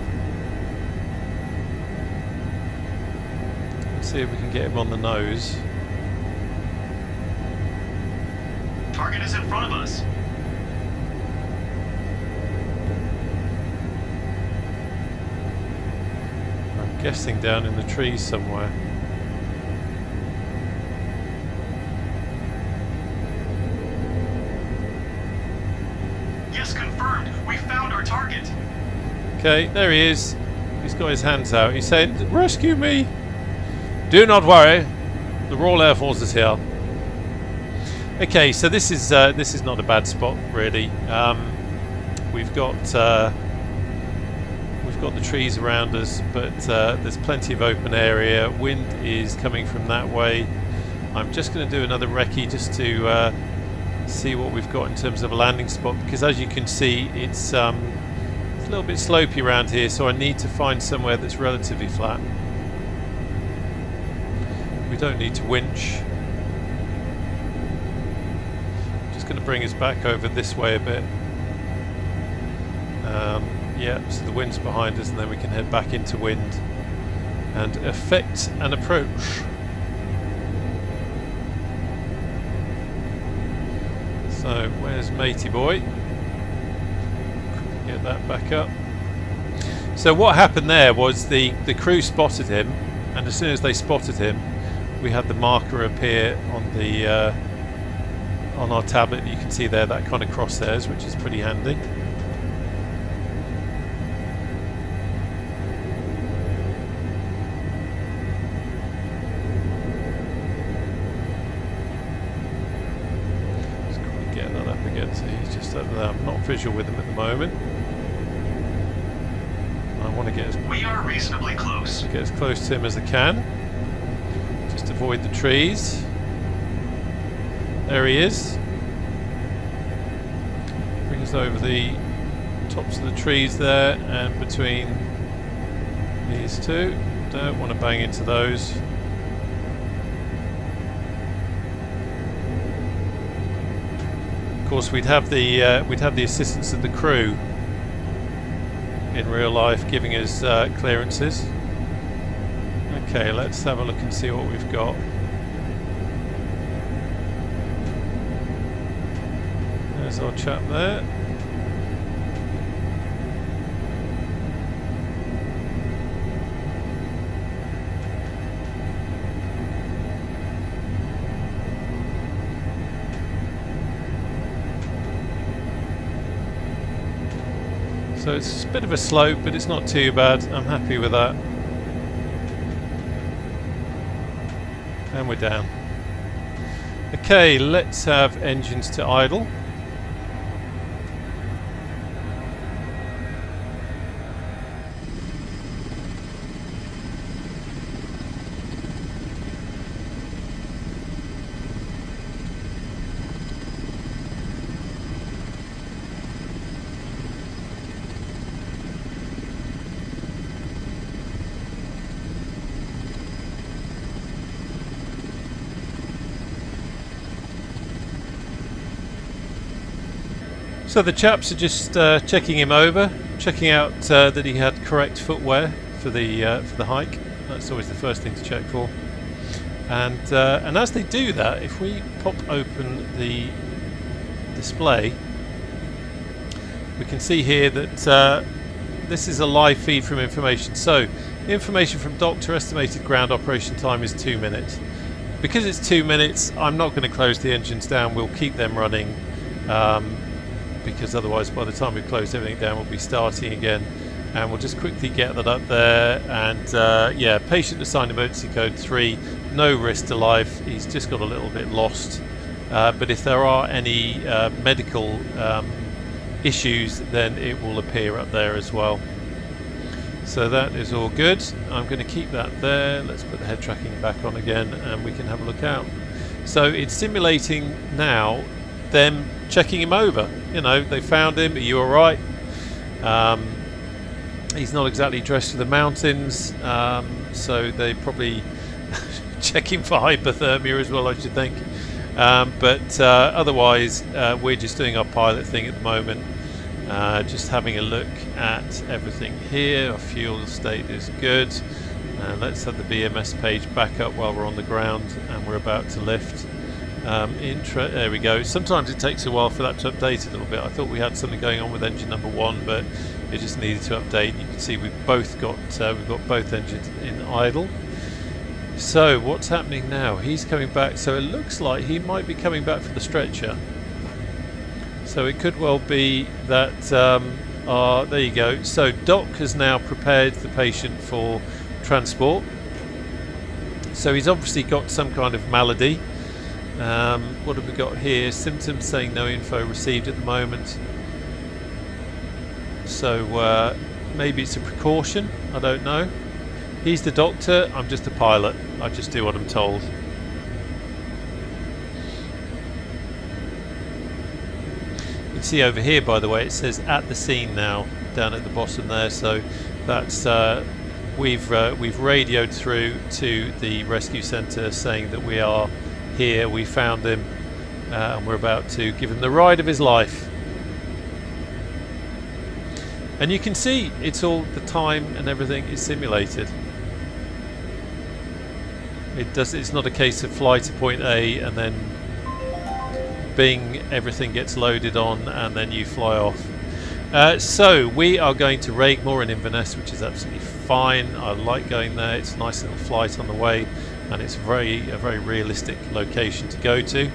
Let's see if we can get him on the nose. Target is in front of us. I'm guessing down in the trees somewhere. Yes, confirmed. We found our target. Okay, there he is. He's got his hands out. He's saying, "Rescue me!" Do not worry. The Royal Air Force is here. Okay, so this is not a bad spot really. We've got the trees around us, but there's plenty of open area. Wind is coming from that way. I'm just going to do another recce just to see what we've got in terms of a landing spot, because as you can see, it's a little bit slopey around here, so I need to find somewhere that's relatively flat. We don't need to winch. Just going to bring us back over this way a bit. Yeah, so the wind's behind us, and then we can head back into wind and effect an approach. So where's matey boy? Get that back up. So what happened there was the crew spotted him, and as soon as they spotted him, we had the marker appear on the on our tablet. You can see there that kind of crosshairs, which is pretty handy. He's just over there. I'm not visual with him at the moment. I want to get We are reasonably close. as close to him as I can. Just avoid the trees. There he is. Bring us over the tops of the trees there and between these two. Don't want to bang into those. Of course, we'd have the assistance of the crew in real life giving us clearances. Okay, let's have a look and see what we've got. There's our chap there. So it's a bit of a slope, but it's not too bad. I'm happy with that. And we're down. Okay, let's have engines to idle. So the chaps are just checking him over, checking out that he had correct footwear for the hike. That's always the first thing to check for. And as they do that, if we pop open the display, we can see here that this is a live feed from information. So information from Doctor, estimated ground operation time is 2 minutes. Because it's 2 minutes, I'm not going to close the engines down. We'll keep them running. Because otherwise by the time we've closed everything down we'll be starting again, and we'll just quickly get that up there. And yeah, patient assigned emergency code 3, no risk to life. He's just got a little bit lost, but if there are any medical issues, then it will appear up there as well. So that is all good. I'm going to keep that there. Let's put the head tracking back on again and we can have a look out. So it's simulating now them checking him over. You know, they found him. Are you alright? He's not exactly dressed for the mountains, so they probably checking for hypothermia as well, I should think. But otherwise, we're just doing our pilot thing at the moment. Just having a look at everything here. Our fuel state is good. Let's have the BMS page back up while we're on the ground and we're about to lift. There we go. Sometimes it takes a while for that to update a little bit. I thought we had something going on with engine number 1, but it just needed to update. You can see we've both got both engines in idle. So what's happening now? He's coming back. So it looks like he might be coming back for the stretcher. So it could well be that. There you go. So Doc has now prepared the patient for transport. So he's obviously got some kind of malady. What have we got here? Symptoms saying no info received at the moment. So maybe it's a precaution. I don't know. He's the doctor. I'm just a pilot. I just do what I'm told. You can see over here, by the way, it says at the scene now down at the bottom there. So that's we've radioed through to the rescue centre saying that we are here, we found him, and we're about to give him the ride of his life. And you can see it's all the time and everything is simulated. It's not a case of fly to point A and then bing, everything gets loaded on and then you fly off. So we are going to Raigmore in Inverness, which is absolutely fine. I like going there. It's a nice little flight on the way. And it's a very realistic location to go to.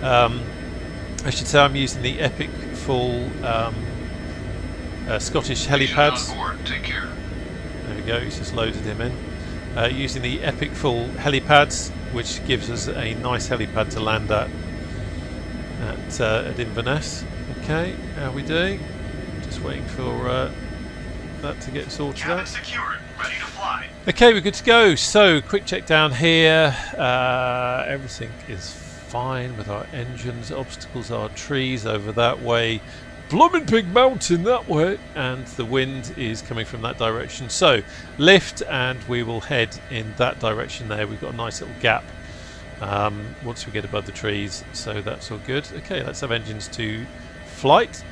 I should say I'm using the Epic full Scottish helipads. On board. Take care. There we go. He's just loaded him in. Using the Epic full helipads, which gives us a nice helipad to land at Inverness. Okay, how are we doing? Just waiting for that to get sorted Cabin out. secured. Ready to fly. Okay, we're good to go. So, quick check down here. Everything is fine with our engines. Obstacles are trees over that way. Blooming Pig Mountain that way. And the wind is coming from that direction. So, lift and we will head in that direction there. We've got a nice little gap once we get above the trees. So, that's all good. Okay, let's have engines to flight.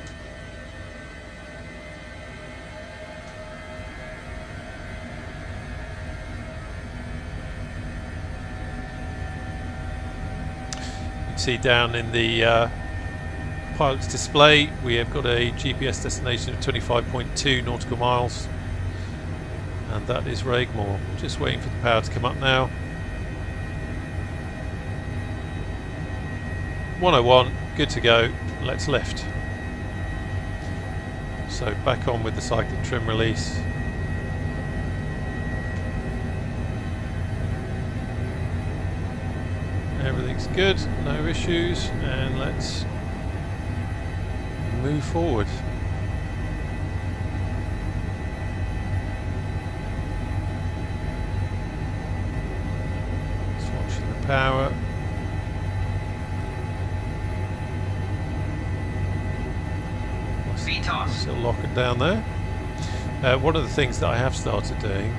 See down in the pilot's display we have got a GPS destination of 25.2 nautical miles, and that is Raigmore. Just waiting for the power to come up now. 101, good to go. Let's lift. So back on with the cyclic trim release. Everything Everything's good, no issues, and let's move forward. Just watching the power. Still locking down there. One of the things that I have started doing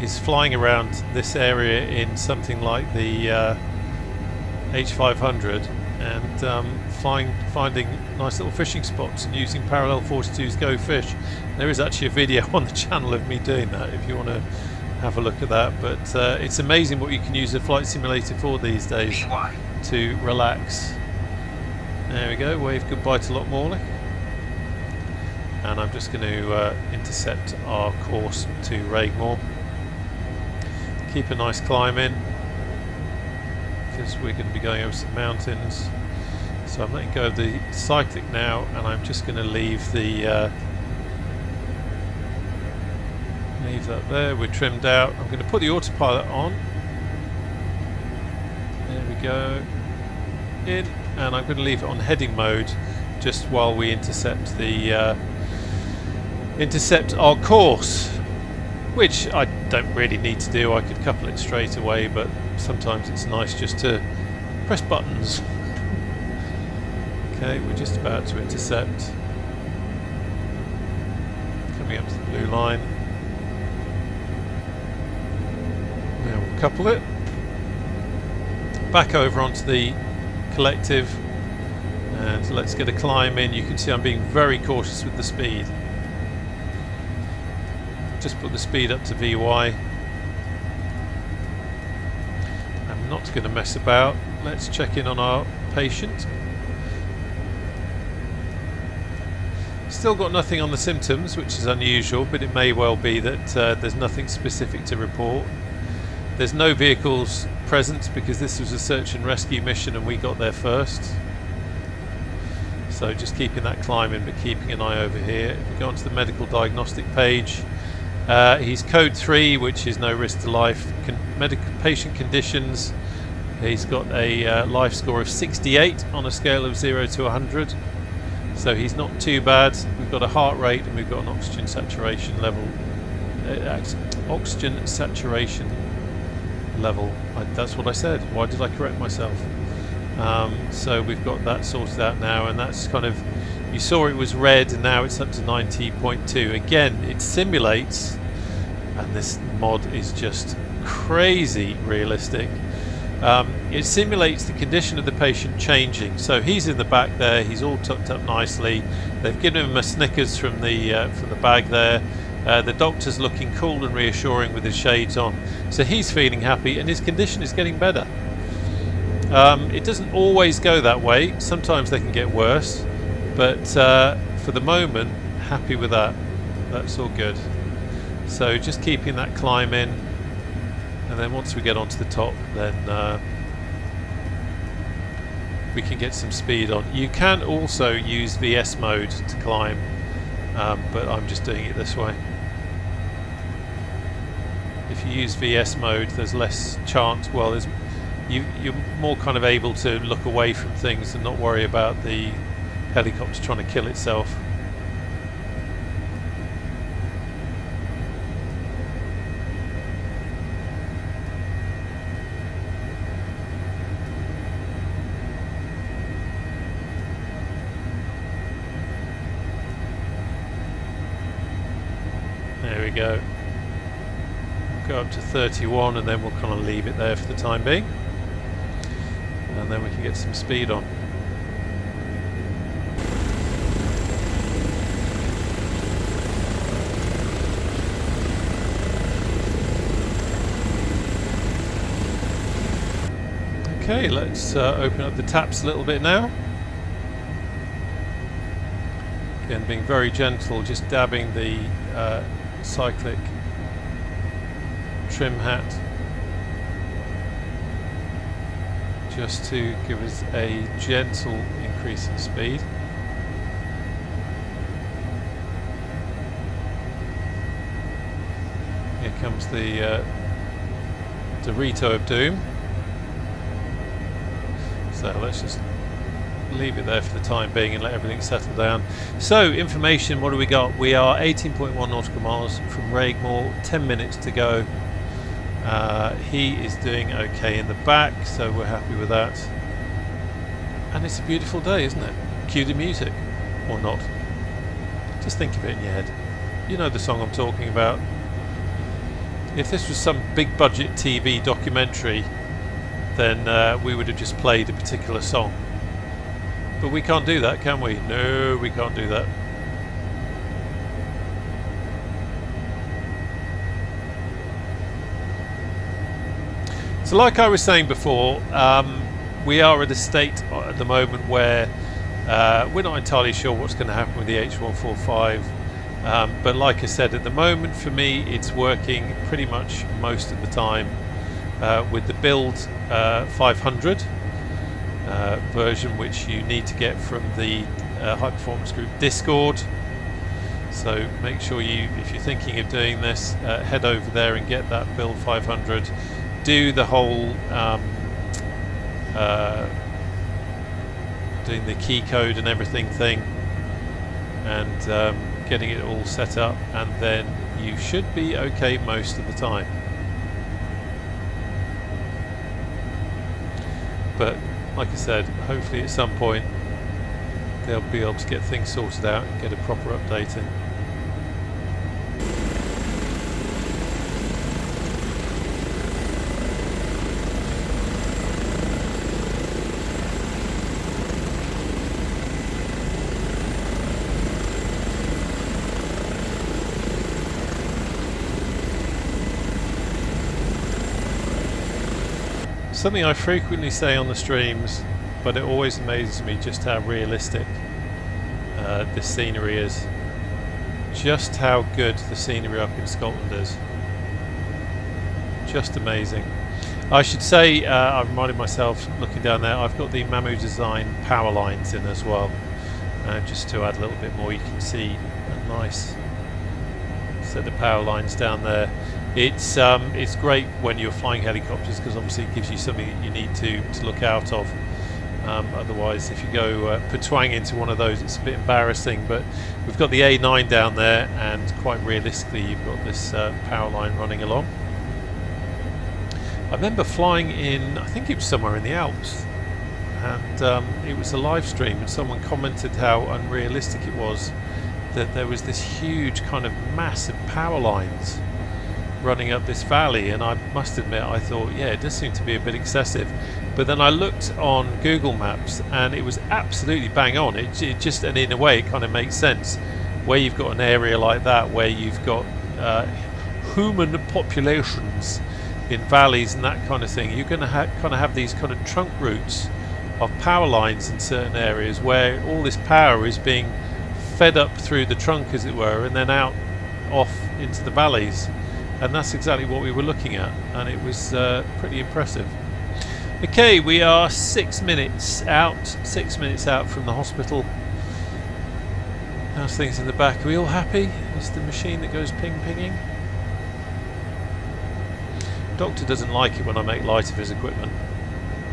is flying around this area in something like the H500 and finding nice little fishing spots and using Parallel 42's Go Fish. There is actually a video on the channel of me doing that if you want to have a look at that, but it's amazing what you can use a flight simulator for these days to relax. There we go, wave goodbye to Lockmorley. And I'm just going to intercept our course to Raigmore. Keep a nice climb in because we're going to be going over some mountains. So I'm letting go of the cyclic now, and I'm just going to leave the leave that there. We're trimmed out. I'm going to put the autopilot on. There we go. In, and I'm going to leave it on heading mode just while we intercept the intercept our course, which I don't really need to do. I could couple it straight away, but sometimes it's nice just to press buttons. Okay, we're just about to intercept. Coming up to the blue line. Now we'll couple it. Back over onto the collective, and let's get a climb in. You can see I'm being very cautious with the speed. Just put the speed up to VY. I'm not going to mess about. Let's check in on our patient. Still got nothing on the symptoms, which is unusual, but it may well be that there's nothing specific to report. There's no vehicles present because this was a search and rescue mission and we got there first. So just keeping that climb in, but keeping an eye over here. If we go onto the medical diagnostic page, he's code 3, which is no risk to life. Patient conditions, he's got a life score of 68 on a scale of 0 to 100. So he's not too bad. We've got a heart rate and we've got an oxygen saturation level. Oxygen saturation level. That's what I said. Why did I correct myself? So we've got that sorted out now, and that's kind of, you saw it was red and now it's up to 90.2. Again, it simulates, and this mod is just crazy realistic. It simulates the condition of the patient changing. So he's in the back there, he's all tucked up nicely. They've given him a Snickers from the bag there. The doctor's looking cool and reassuring with his shades on. So he's feeling happy and his condition is getting better. It doesn't always go that way. Sometimes they can get worse. But for the moment, happy with that. That's all good. So just keeping that climb in. And then once we get onto the top, then we can get some speed on. You can also use VS mode to climb, but I'm just doing it this way. If you use VS mode, there's less chance. Well, you're more kind of able to look away from things and not worry about the helicopter trying to kill itself. There we go. Go up to 31 and then we'll kind of leave it there for the time being. And then we can get some speed on. Okay, let's open up the taps a little bit now. Again, being very gentle, just dabbing the cyclic trim hat just to give us a gentle increase in speed. Here comes the Dorito of Doom. So let's just leave it there for the time being and let everything settle down. So information, what do we got? We are 18.1 nautical miles from Raigmore, 10 minutes to go. He is doing okay in the back, so we're happy with that. And it's a beautiful day, isn't it? Cue the music, or not. Just think of it in your head. You know the song I'm talking about. If this was some big budget TV documentary, then we would have just played a particular song. But we can't do that, can we? No, we can't do that. So like I was saying before, we are at a state at the moment where we're not entirely sure what's going to happen with the H145. But like I said, at the moment for me it's working pretty much most of the time with the build 500 version, which you need to get from the High Performance Group Discord. So make sure you, if you're thinking of doing this, head over there and get that build 500. Do the whole doing the key code and everything thing, and getting it all set up, and then you should be okay most of the time. But like I said, hopefully at some point they'll be able to get things sorted out and get a proper update in. Something I frequently say on the streams, but it always amazes me just how realistic this scenery is. Just how good the scenery up in Scotland is. Just amazing. I should say, I reminded myself looking down there, I've got the Mamu Design power lines in as well. Just to add a little bit more, you can see a nice set of power lines down there. It's great when you're flying helicopters, because obviously it gives you something that you need to look out of. Otherwise, if you go patwang into one of those, it's a bit embarrassing. But we've got the A9 down there, and quite realistically you've got this power line running along. I remember flying in, I think it was somewhere in the Alps, and it was a live stream, and someone commented how unrealistic it was that there was this huge kind of massive power lines running up this valley, and I must admit I thought, yeah, it does seem to be a bit excessive. But then I looked on Google Maps and it was absolutely bang on. It just, and in a way it kind of makes sense where you've got an area like that where you've got human populations in valleys and that kind of thing. You're going to kind of have these kind of trunk routes of power lines in certain areas where all this power is being fed up through the trunk, as it were, and then out off into the valleys. And that's exactly what we were looking at, and it was pretty impressive. Okay, we are 6 minutes out from the hospital. How's things in the back? Are we all happy? Is the machine that goes pinging? Doctor doesn't like it when I make light of his equipment.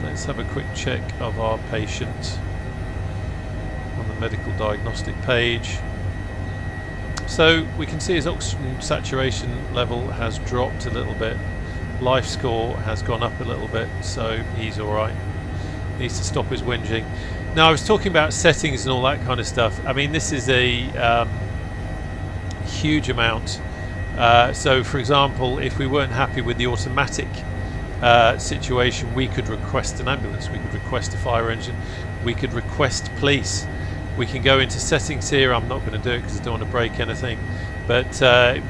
Let's have a quick check of our patient on the medical diagnostic page. So we can see his oxygen saturation level has dropped a little bit. Life score has gone up a little bit, so he's alright. Needs to stop his whinging. Now, I was talking about settings and all that kind of stuff. I mean, this is a huge amount. So for example, if we weren't happy with the automatic situation, we could request an ambulance, we could request a fire engine, we could request police. We can go into settings here. I'm not going to do it because I don't want to break anything, but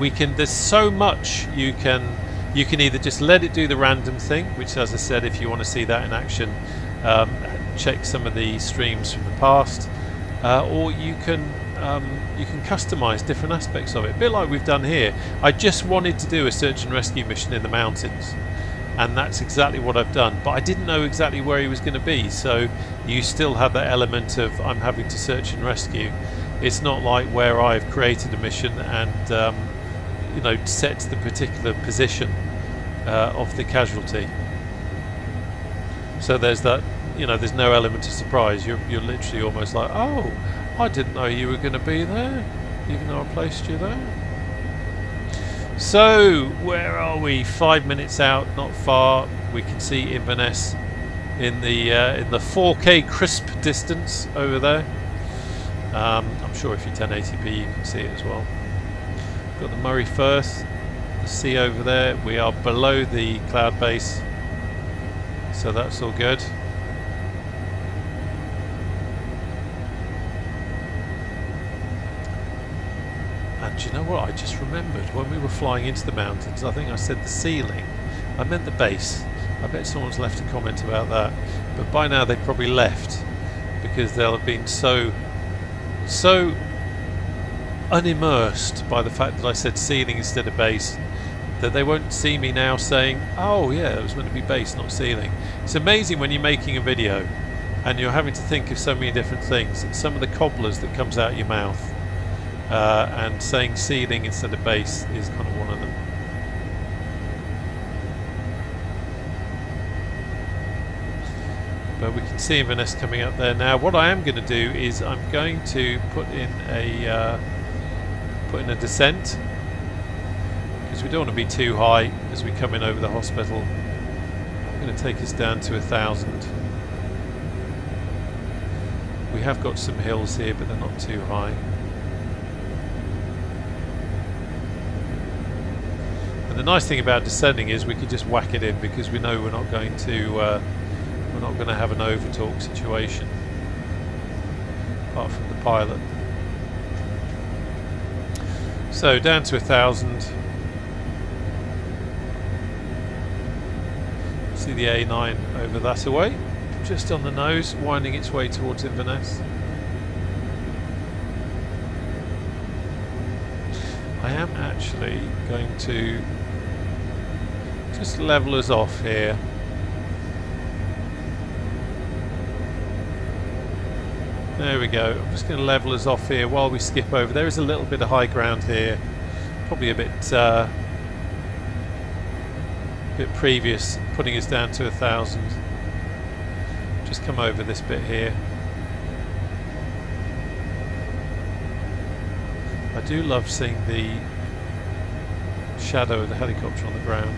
we can, there's so much you can either just let it do the random thing, which, as I said, if you want to see that in action, check some of the streams from the past, or you can customize different aspects of it, a bit like we've done here. I just wanted to do a search and rescue mission in the mountains, and that's exactly what I've done, but I didn't know exactly where he was going to be, so you still have that element of I'm having to search and rescue. It's not like where I've created a mission and you know, set the particular position of the casualty. So there's that you know, there's no element of surprise. You're literally almost like, oh, I didn't know you were going to be there, even though I placed you there. So where are we? 5 minutes out, not far. We can see Inverness in the 4K crisp distance over there. I'm sure if you 1080p you can see it as well. Got the Murray Firth, the sea over there. We are below the cloud base, so that's all good. And do you know what? I just remembered when we were flying into the mountains, I think I said the ceiling. I meant the base. I bet someone's left a comment about that. But by now they've probably left, because they'll have been so unimmersed by the fact that I said ceiling instead of base that they won't see me now saying, oh yeah, it was meant to be base, not ceiling. It's amazing when you're making a video and you're having to think of so many different things, and some of the cobblers that comes out your mouth, and saying ceiling instead of base is kind of one of them. But we can see Inverness coming up there now. What I am going to do is I'm going to put in a descent, because we don't want to be too high as we come in over the hospital. I'm going to take us down to 1,000. We have got some hills here, but they're not too high. And the nice thing about descending is we can just whack it in, because we know we're not going to have an overtalk situation, apart from the pilot. So down to 1,000. See the A9 over that away, just on the nose, winding its way towards Inverness. I am actually going to just level us off here. There we go. I'm just going to level us off here while we skip over. There is a little bit of high ground here, probably a bit previous, putting us down to 1,000. Just come over this bit here. I do love seeing the shadow of the helicopter on the ground.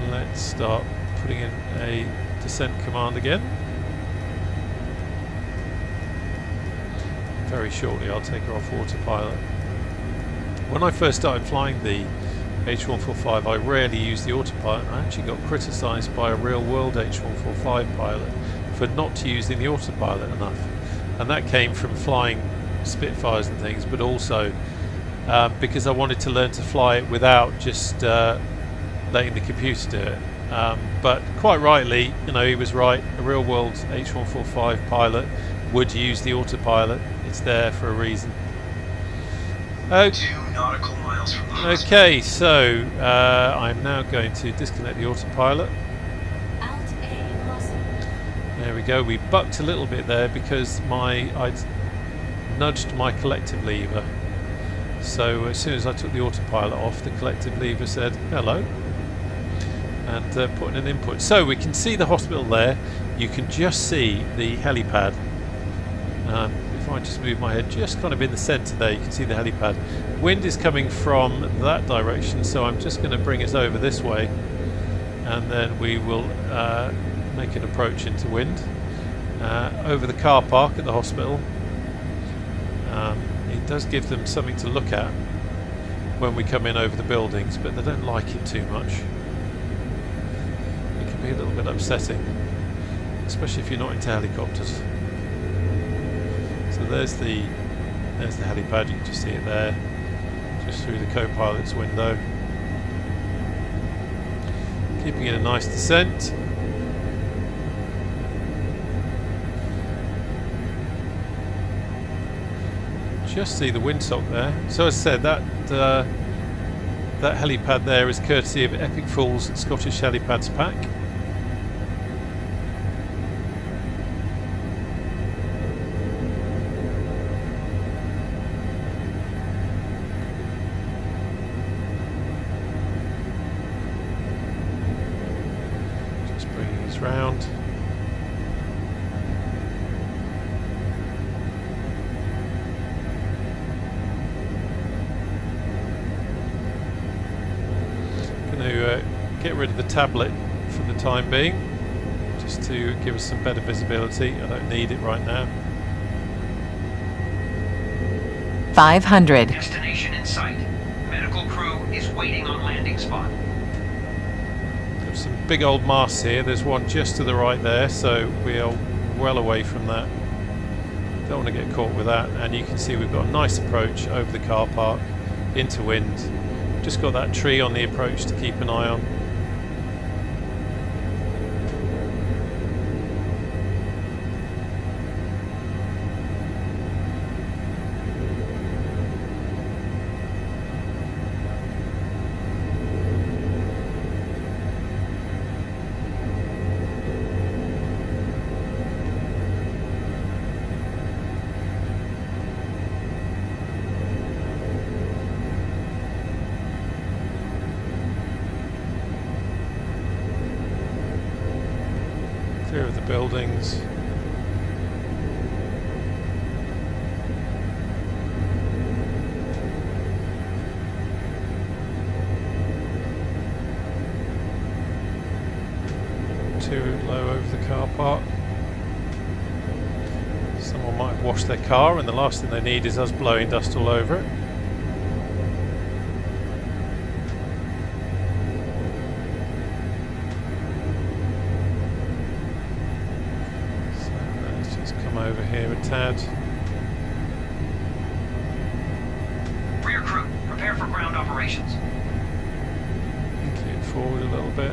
Let's start putting in a descent command again. Very shortly I'll take her off autopilot. When I first started flying the H145 I rarely used the autopilot. I actually got criticised by a real world H145 pilot for not using the autopilot enough, and that came from flying Spitfires and things, but also because I wanted to learn to fly it without just letting the computer do it. But quite rightly, you know, he was right. A real world H145 pilot would use the autopilot. It's there for a reason. 2 nautical miles from the hospital. Okay, so I'm now going to disconnect the autopilot. There we go. We bucked a little bit there because I'd nudged my collective lever. So as soon as I took the autopilot off, the collective lever said hello, and put in an input. So we can see the hospital there. You can just see the helipad. If I just move my head just kind of in the centre there, you can see the helipad. Wind is coming from that direction, so I'm just going to bring us over this way, and then we will make an approach into wind over the car park at the hospital. It does give them something to look at when we come in over the buildings, but they don't like it too much. It can be a little bit upsetting, especially if you're not into helicopters. So there's the helipad. You can just see it there, just through the co-pilot's window. Keeping it a nice descent. Just see the windsock there. So as I said, that helipad there is courtesy of Epic Fools Scottish Helipads Pack. rid of the tablet for the time being, just to give us some better visibility. I don't need it right now. 500. Destination in sight. Medical crew is waiting on landing spot. There's some big old masts here. There's one just to the right there, so we are well away from that. Don't want to get caught with that. And you can see we've got a nice approach over the car park into wind. Just got that tree on the approach to keep an eye on. Clear of the buildings. Too low over the car park. Someone might have washed their car and the last thing they need is us blowing dust all over it. Over here a tad. Rear crew, prepare for ground operations. Keep forward a little bit.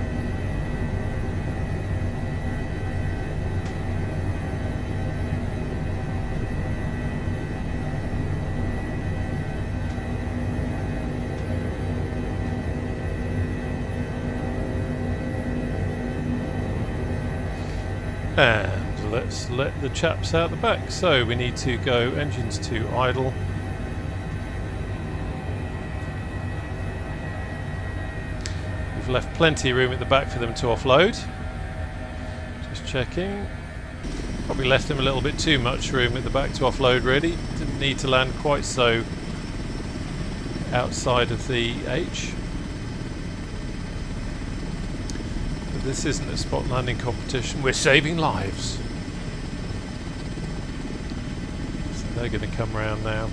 And let's let the chaps out the back. So we need to go engines to idle. We've left plenty of room at the back for them to offload. Just checking. Probably left them a little bit too much room at the back to offload really. Didn't need to land quite so outside of the H. But this isn't a spot landing competition. We're saving lives. They're going to come round now.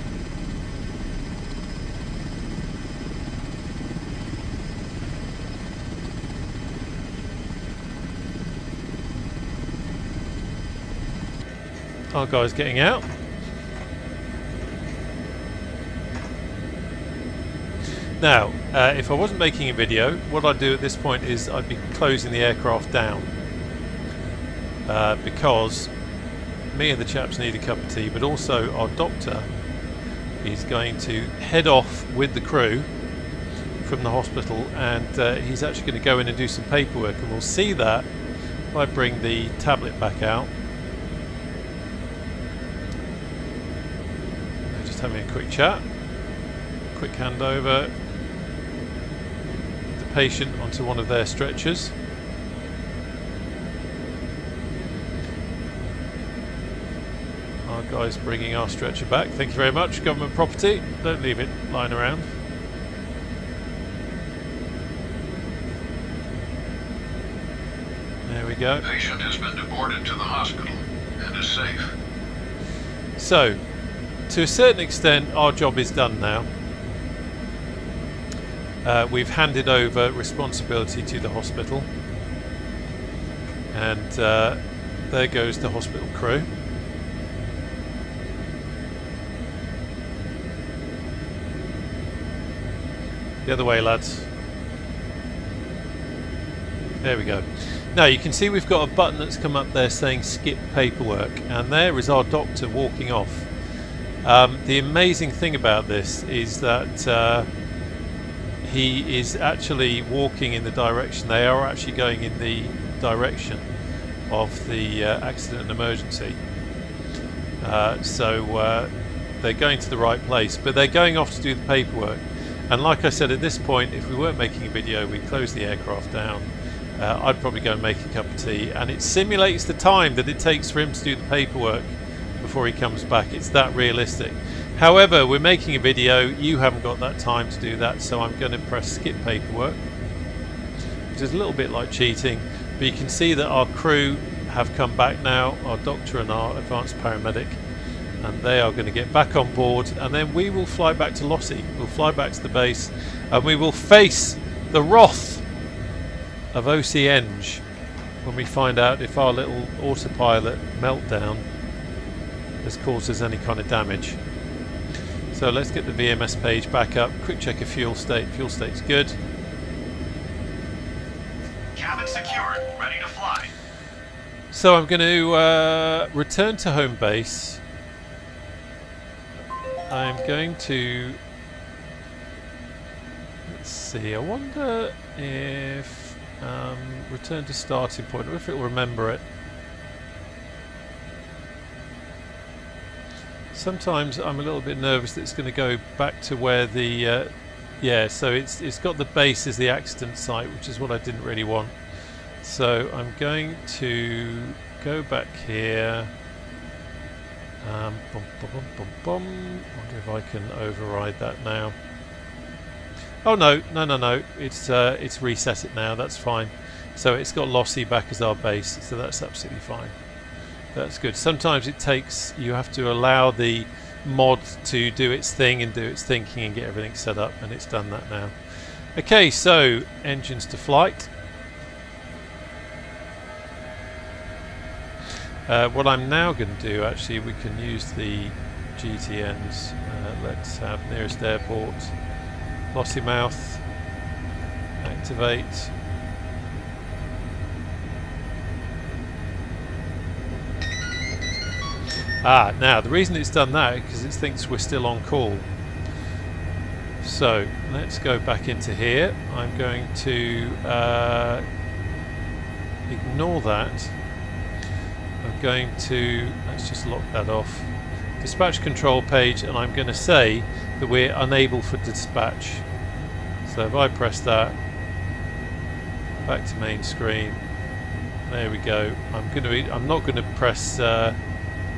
Our guy's getting out. Now, if I wasn't making a video, what I'd do at this point is I'd be closing the aircraft down. Because me and the chaps need a cup of tea, but also our doctor is going to head off with the crew from the hospital, and he's actually going to go in and do some paperwork, and we'll see that if I bring the tablet back out. They're just having a quick chat, quick handover, the patient onto one of their stretchers. Guys bringing our stretcher back. Thank you very much. Government property. Don't leave it lying around. There we go. The patient has been deported to the hospital and is safe. So, to a certain extent, our job is done now. We've handed over responsibility to the hospital. And there goes the hospital crew. The other way, lads. There we go. Now you can see we've got a button that's come up there saying skip paperwork, and there is our doctor walking off. The amazing thing about this is that he is actually walking in the direction, they are actually going in the direction of the accident and emergency. So they're going to the right place, but they're going off to do the paperwork. And like I said, at this point, if we weren't making a video, we'd close the aircraft down. I'd probably go and make a cup of tea, and it simulates the time that it takes for him to do the paperwork before he comes back. It's that realistic. However, we're making a video, you haven't got that time to do that, so I'm going to press skip paperwork. which is a little bit like cheating, but you can see that our crew have come back now, our doctor and our advanced paramedic, and they are going to get back on board, and then we will fly back to Lossie. We'll fly back to the base and we will face the wrath of OC-Eng when we find out if our little autopilot meltdown has caused us any kind of damage. So let's get the VMS page back up. Quick check of fuel state. Fuel state's good. Cabin secured. Ready to fly. So I'm going to return to home base. I'm going to... Let's see. I wonder if... return to starting point. Or if it'll remember it. Sometimes I'm a little bit nervous that it's going to go back to where the yeah, so it's got the base as the accident site, which is what I didn't really want. So I'm going to go back here. Wonder if I can override that now. Oh no, it's reset it now. That's fine. So it's got Lossie back as our base, so that's absolutely fine. That's good. Sometimes it takes, you have to allow the mod to do its thing and do its thinking and get everything set up, and it's done that now. Okay, so engines to flight. What I'm now going to do, actually, we can use the GTNs. Let's have nearest airport, Lossiemouth, activate. Now the reason it's done that is because it thinks we're still on call. So let's go back into here. I'm going to ignore that. I'm going to, let's just lock that off. Dispatch control page, and I'm going to say that we're unable for dispatch. So if I press that, back to main screen. There we go. I'm not going to press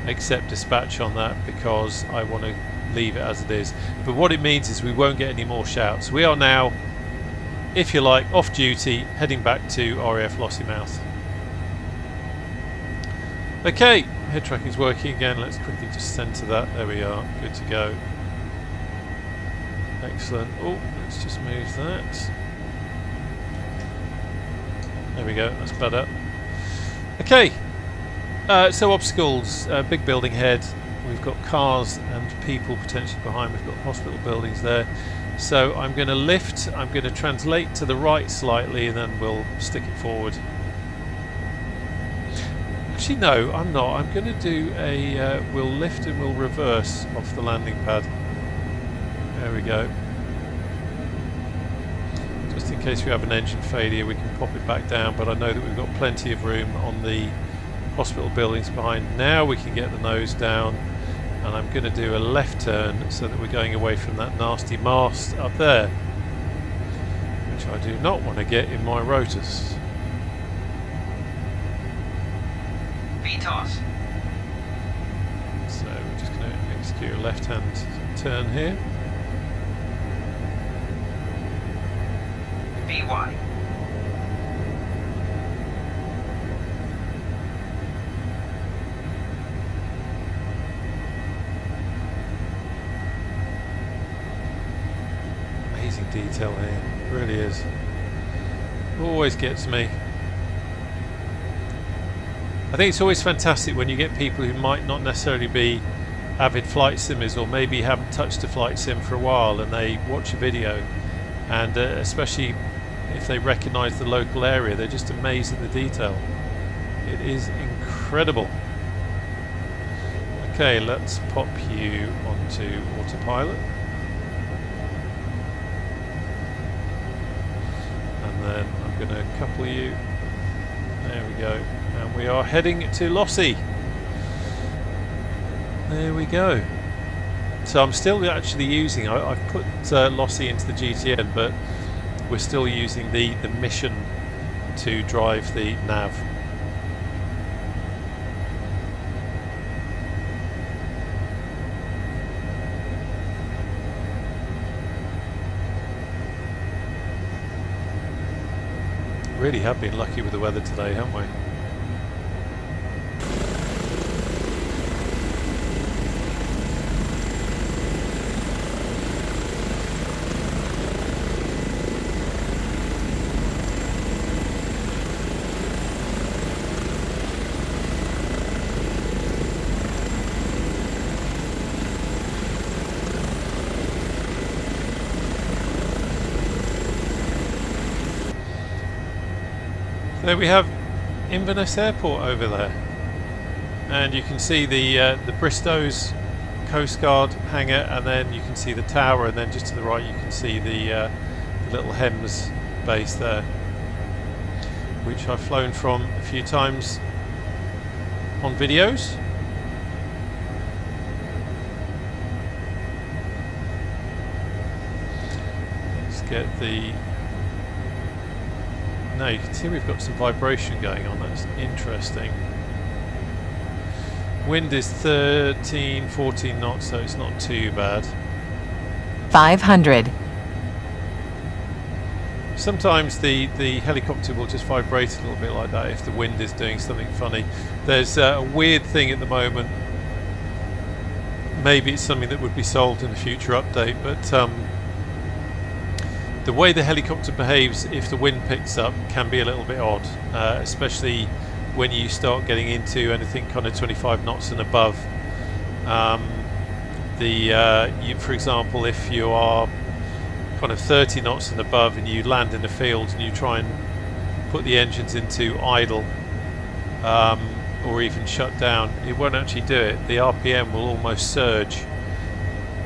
accept dispatch on that because I want to leave it as it is. But what it means is we won't get any more shouts. We are now, if you like, off duty, heading back to RAF Lossiemouth. Okay, head tracking's working again. Let's quickly just center that. There we are. Good to go. Excellent. Oh, let's just move that. There we go. That's better. Okay. So obstacles, big building head, we've got cars and people potentially behind, we've got hospital buildings there. So I'm going to lift, I'm going to translate to the right slightly, and then we'll stick it forward. Actually no, I'm not. I'm going to do a, we'll lift and we'll reverse off the landing pad. There we go. Just in case we have an engine failure we can pop it back down, but I know that we've got plenty of room on the hospital buildings behind. Now we can get the nose down, and I'm going to do a left turn so that we're going away from that nasty mast up there, which I do not want to get in my rotors. VTOS. So we're just going to execute a left hand turn here. VY. Detail here, really is. Always gets me. I think it's always fantastic when you get people who might not necessarily be avid flight simmers, or maybe haven't touched a flight sim for a while, and they watch a video, and especially if they recognise the local area, they're just amazed at the detail. It is incredible. Okay, let's pop you onto autopilot. Then I'm going to couple you. There we go. And we are heading to Lossie. There we go. So I'm still actually using, I've put Lossie into the GTN, but we're still using the mission to drive the nav. really have been lucky with the weather today, haven't we? There we have Inverness Airport over there, and you can see the Bristow's Coast Guard hangar, and then you can see the tower, and then just to the right you can see the little HEMS base there, which I've flown from a few times on videos. Let's get the... Now you can see we've got some vibration going on. That's interesting. Wind is 13, 14 knots, so it's not too bad. 500. Sometimes the helicopter will just vibrate a little bit like that if the wind is doing something funny. There's a weird thing at the moment. Maybe it's something that would be solved in a future update, but the way the helicopter behaves if the wind picks up can be a little bit odd, especially when you start getting into anything kind of 25 knots and above. For example, if you are kind of 30 knots and above and you land in a field and you try and put the engines into idle or even shut down, it won't actually do it. The RPM will almost surge,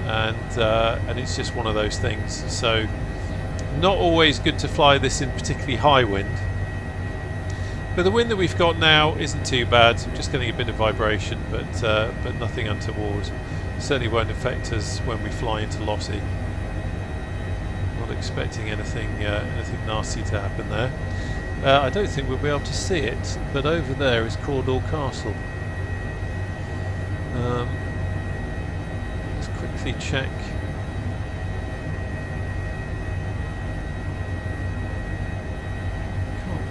and it's just one of those things. So not always good to fly this in particularly high wind, but the wind that we've got now isn't too bad. We're just getting a bit of vibration, but nothing untoward. Certainly won't affect us when we fly into Lossie. Not expecting anything nasty to happen there. I don't think we'll be able to see it, but over there is Cawdor Castle. Let's quickly check.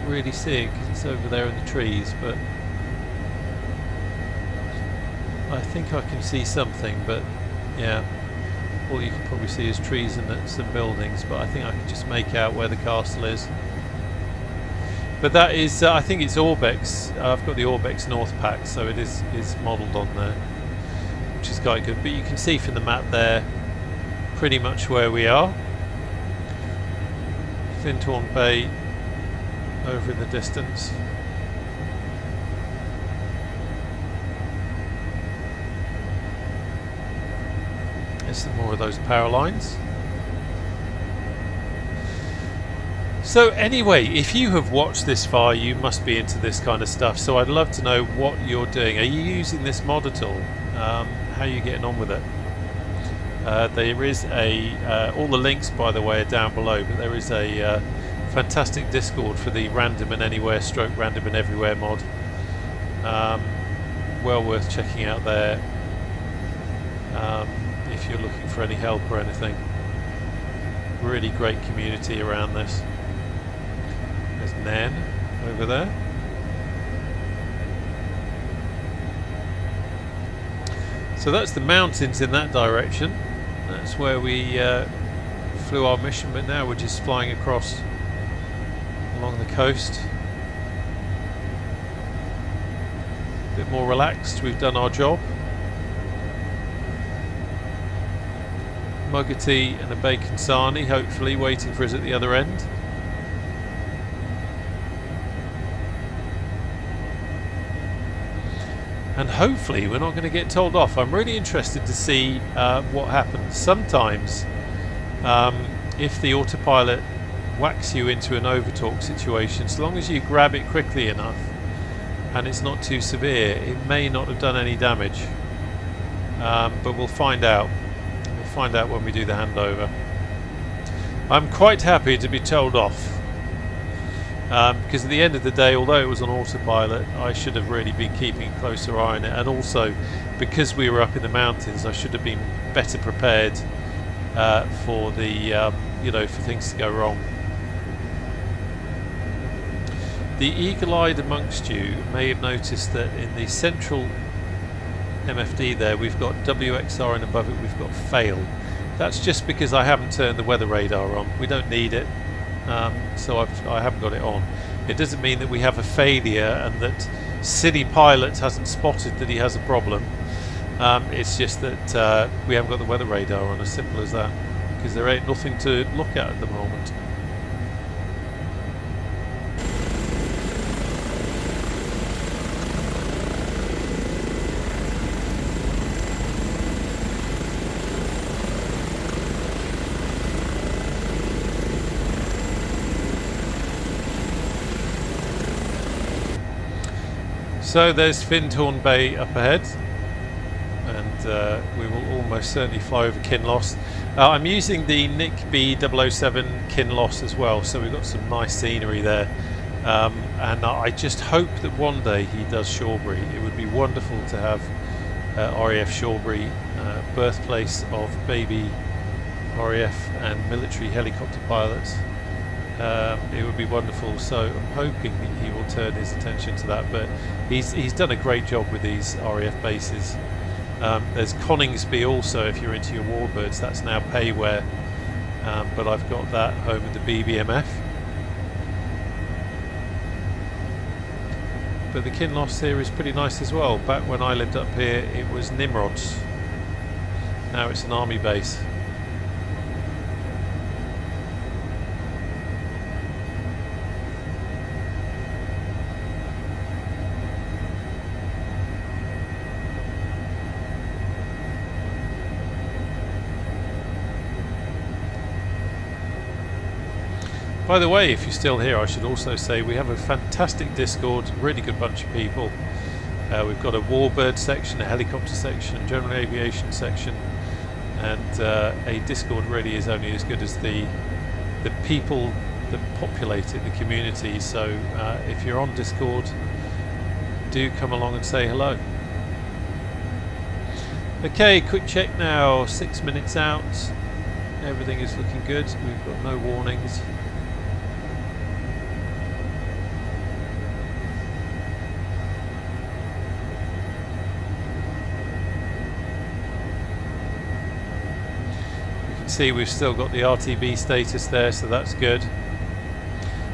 Really see it because it's over there in the trees, but I think I can see something. But yeah, all you can probably see is trees and some buildings, but I think I can just make out where the castle is. But that is I think it's Orbex. I've got the Orbex North pack, so it is modelled on there, which is quite good. But you can see from the map there pretty much where we are. Findhorn Bay over in the distance. There's some more of those power lines. So anyway, if you have watched this far, you must be into this kind of stuff, so I'd love to know what you're doing. Are you using this mod at all? How are you getting on with it? There is all the links, by the way, are down below, but there is a fantastic Discord for the random and anywhere / random and everywhere mod. Well worth checking out there if you're looking for any help or anything. Really great community around this. There's Nan over there. So that's the mountains in that direction. That's where we flew our mission, but now we're just flying across along the coast. A bit more relaxed, we've done our job. Muggety and a bacon sarnie hopefully waiting for us at the other end. And hopefully we're not going to get told off. I'm really interested to see what happens. Sometimes if the autopilot whacks you into an overtalk situation, as long as you grab it quickly enough and it's not too severe, it may not have done any damage, but we'll find out. We'll find out when we do the handover. I'm quite happy to be told off, because at the end of the day, although it was on autopilot, I should have really been keeping a closer eye on it, and also because we were up in the mountains, I should have been better prepared for the for things to go wrong. The eagle-eyed amongst you may have noticed that in the central MFD there we've got WXR and above it we've got fail. That's just because I haven't turned the weather radar on. We don't need it, so I haven't got it on. It doesn't mean that we have a failure and that City Pilot hasn't spotted that he has a problem. It's just that we haven't got the weather radar on, as simple as that, because there ain't nothing to look at the moment. So there's Findhorn Bay up ahead, and we will almost certainly fly over Kinloss. I'm using the Nick B007 Kinloss as well, so we've got some nice scenery there. And I just hope that one day he does Shawbury. It would be wonderful to have RAF Shawbury, birthplace of baby RAF and military helicopter pilots. It would be wonderful, so I'm hoping that he will turn his attention to that, but he's done a great job with these RAF bases. There's Coningsby also, if you're into your warbirds, that's now payware, but I've got that home at the BBMF. But the Kinloss here is pretty nice as well. Back when I lived up here it was Nimrod's, now it's an army base. By the way, if you're still here, I should also say we have a fantastic Discord, really good bunch of people. We've got a warbird section, a helicopter section, a general aviation section, and a Discord really is only as good as the people that populate it, the community. So if you're on Discord, do come along and say hello. Okay, quick check now, 6 minutes out. Everything is looking good, we've got no warnings. See, we've still got the RTB status there, so that's good.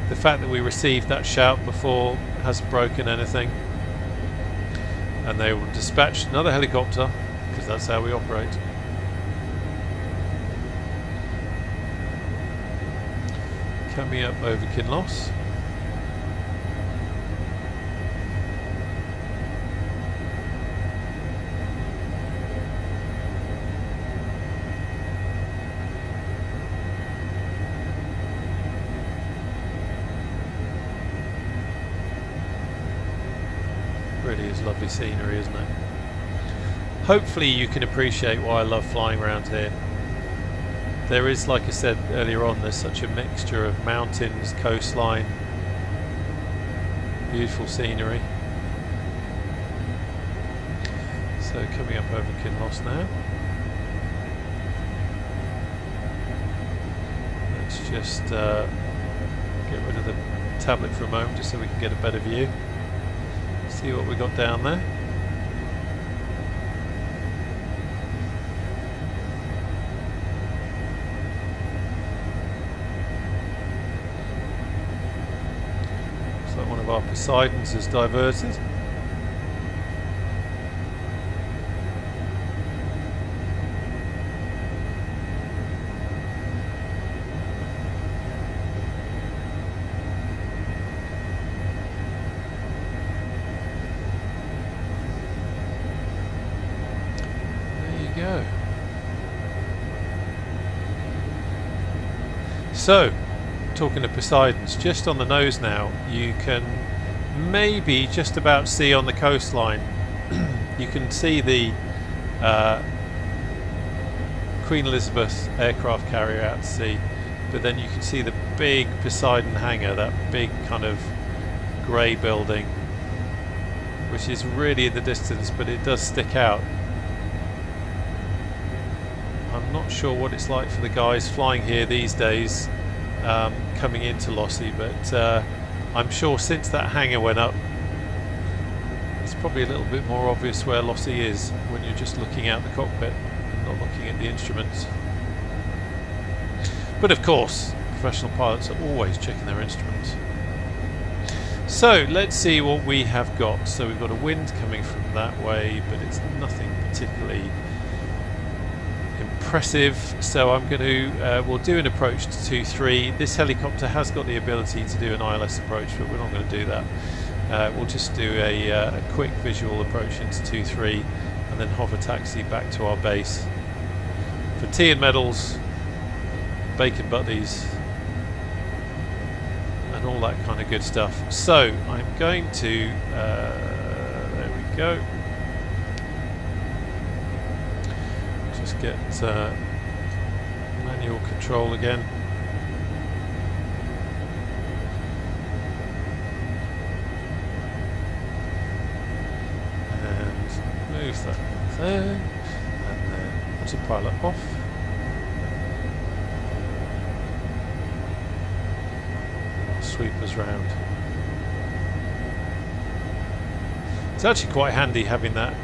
The fact that we received that shout before hasn't broken anything, and they will dispatch another helicopter because that's how we operate. Coming up over Kinloss. Really is lovely scenery, isn't it? Hopefully you can appreciate why I love flying around here. There is, like I said earlier on, there's such a mixture of mountains, coastline, beautiful scenery. So coming up over Kinloss now. Let's just get rid of the tablet for a moment just so we can get a better view. See what we got down there. Looks like one of our Poseidons has diverted. Go. So, talking of Poseidons, just on the nose now, you can maybe just about see on the coastline, you can see the Queen Elizabeth aircraft carrier out to sea, but then you can see the big Poseidon hangar, that big kind of grey building, which is really in the distance, but it does stick out. I'm not sure what it's like for the guys flying here these days, coming into Lossie, but I'm sure since that hangar went up, it's probably a little bit more obvious where Lossie is when you're just looking out the cockpit and not looking at the instruments. But of course, professional pilots are always checking their instruments. So let's see what we have got. So we've got a wind coming from that way, but it's nothing particularly impressive. So I'm going to, we'll do an approach to 2-3. This helicopter has got the ability to do an ILS approach, but we're not going to do that. We'll just do a quick visual approach into 2-3 and then hover taxi back to our base. For tea and medals, bacon butties, and all that kind of good stuff. So I'm going to, there we go. Just get manual control again. And move that there. And then autopilot off. Sweep us round. It's actually quite handy having that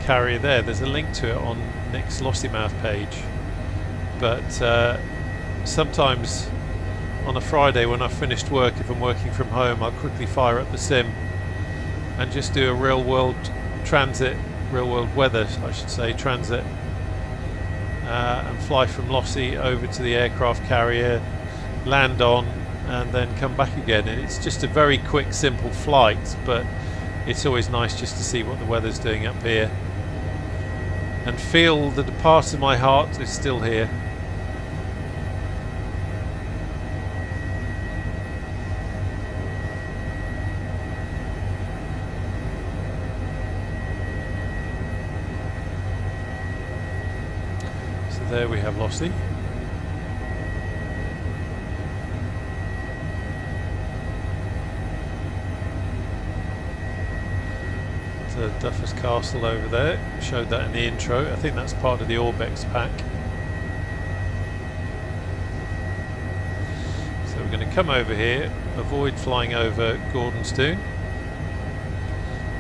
carrier there. There's a link to it on Nick's Lossiemouth page, but sometimes on a Friday when I've finished work, if I'm working from home, I'll quickly fire up the sim and just do a real world weather I should say, transit, and fly from Lossie over to the aircraft carrier, land on, and then come back again. And it's just a very quick, simple flight, but it's always nice just to see what the weather's doing up here and feel that a part of my heart is still here. So there we have Lossie. Duffer's Castle over there, showed that in the intro. I think that's part of the Orbex pack. So we're going to come over here, avoid flying over Gordonstoun,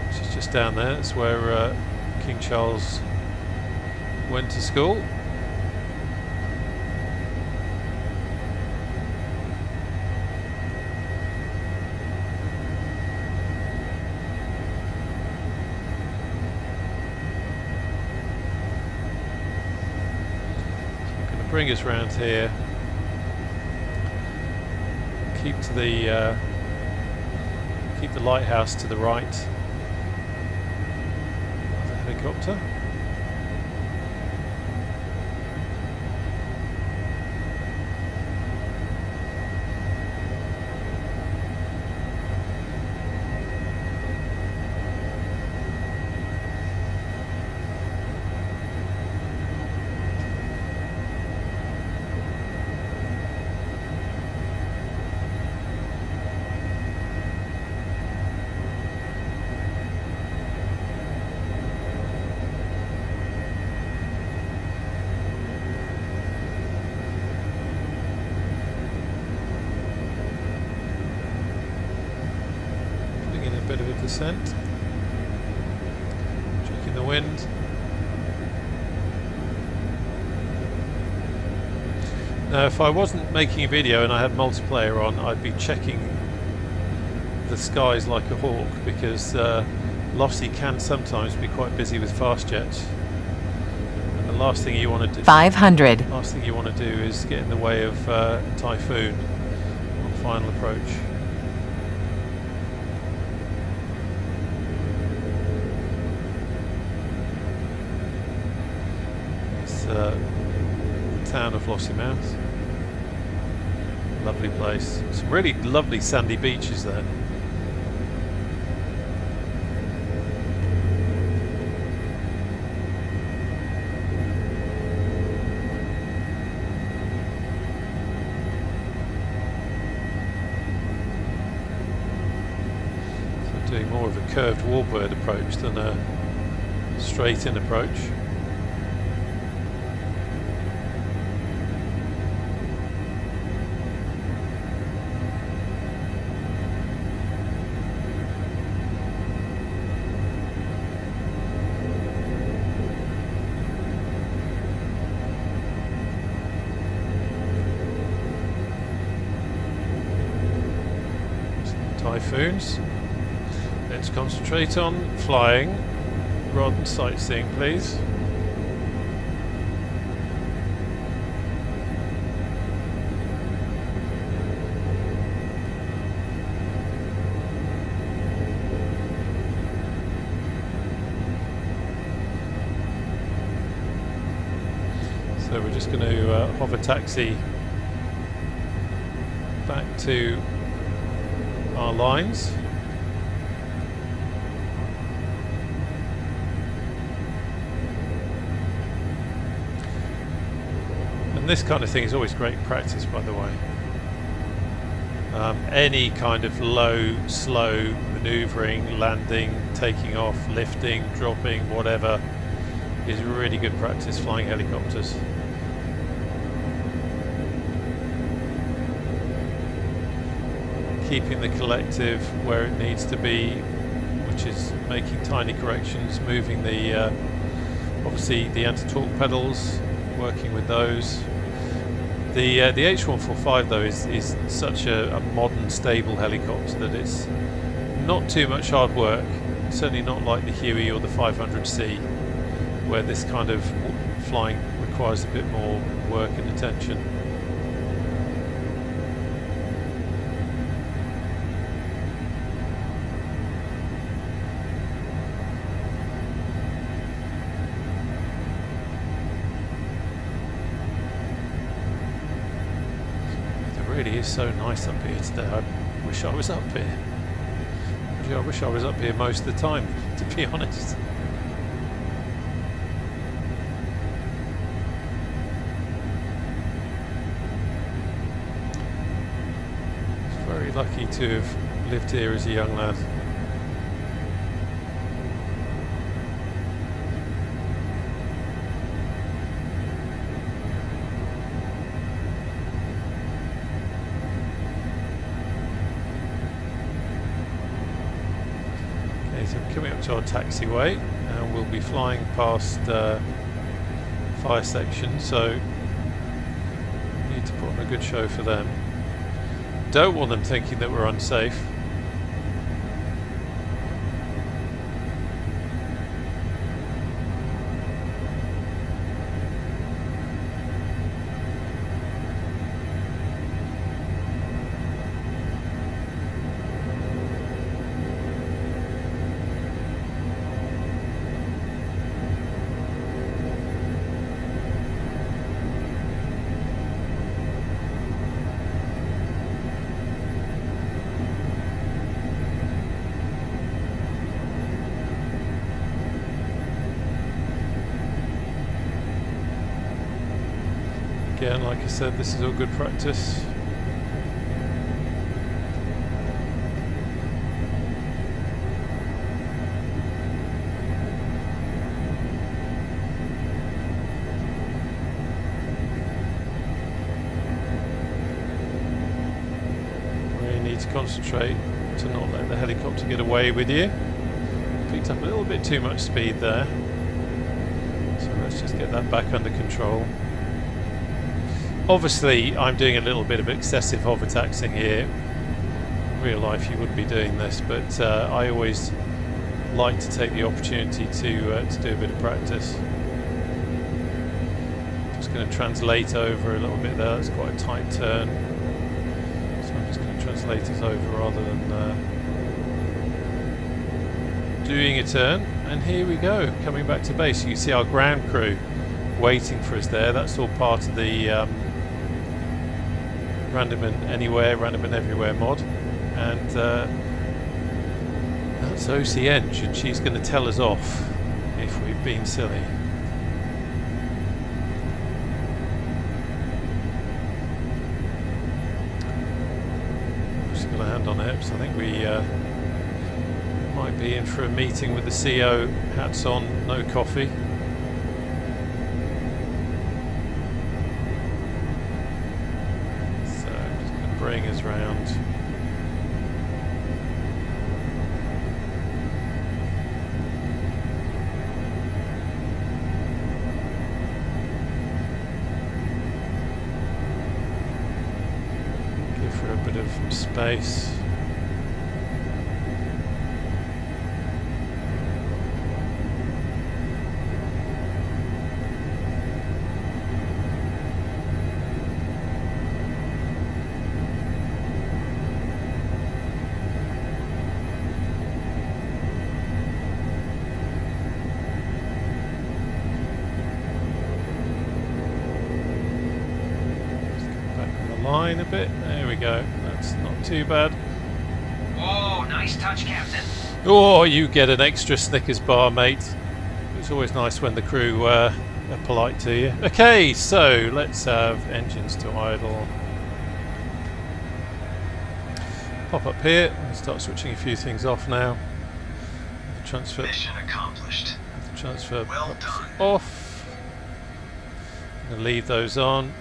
which is just down there. That's where King Charles went to school. Bring us round here. Keep to the keep the lighthouse to the right of the helicopter. Bit of a descent, checking the wind. Now if I wasn't making a video and I had multiplayer on, I'd be checking the skies like a hawk, because Lossie can sometimes be quite busy with fast jets, and the last thing you want to do 500. Last thing you want to do is get in the way of Typhoon on final approach. The town of Lossiemouth. Lovely place. Some really lovely sandy beaches there. So doing more of a curved warbird approach than a straight in approach. typhoons. Let's concentrate on flying rather than sightseeing, please. So we're just going to hover taxi back to our lines. And this kind of thing is always great practice, by the way. Any kind of low, slow manoeuvring, landing, taking off, lifting, dropping, whatever, is really good practice flying helicopters. Keeping the collective where it needs to be, which is making tiny corrections, moving the obviously the anti-torque pedals, working with those. The H145 though is such a modern, stable helicopter that it's not too much hard work. Certainly not like the Huey or the 500C, where this kind of flying requires a bit more work and attention. It really is so nice up here today. I wish I was up here. Actually, I wish I was up here most of the time, to be honest. Very lucky to have lived here as a young lad. Okay, so coming up to our taxiway, and we'll be flying past fire section, so we need to put on a good show for them. Don't want them thinking that we're unsafe. Again, like I said, this is all good practice. Really need to concentrate to not let the helicopter get away with you. Picked up a little bit too much speed there. So let's just get that back under control. Obviously, I'm doing a little bit of excessive hover taxiing here. In real life, you wouldn't be doing this, but I always like to take the opportunity to do a bit of practice. Just going to translate over a little bit there. That's quite a tight turn, so I'm just going to translate it over rather than doing a turn. And here we go, coming back to base. You can see our ground crew waiting for us there. That's all part of the Random and Anywhere, Random and Everywhere mod, and that's OCN, and she's going to tell us off if we've been silly. I'm just going to hand on hips. I think we might be in for a meeting with the CO. Hats on, no coffee. Bring us round. Give her a bit of space. incline a bit. There we go. That's not too bad. Whoa, nice touch, Captain. Oh, you get an extra Snickers bar, mate. It's always nice when the crew are polite to you. Okay, so let's have engines to idle. Pop up here and start switching a few things off now. The transfer. Mission accomplished. The transfer Well done. off. I'm going to leave those on.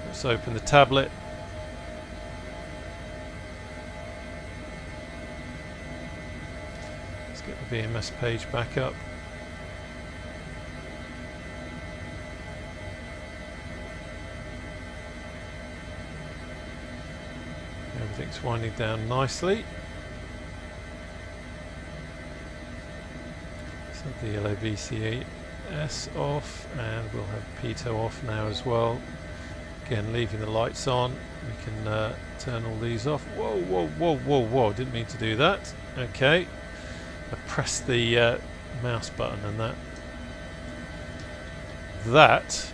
Let's open the tablet. Let's get the VMS page back up. Everything's winding down nicely. Set the LOVCS off, and we'll have pitot off now as well. Again, leaving the lights on. We can turn all these off. Whoa, whoa, whoa, whoa, whoa! Didn't mean to do that. Okay, I pressed the mouse button, and that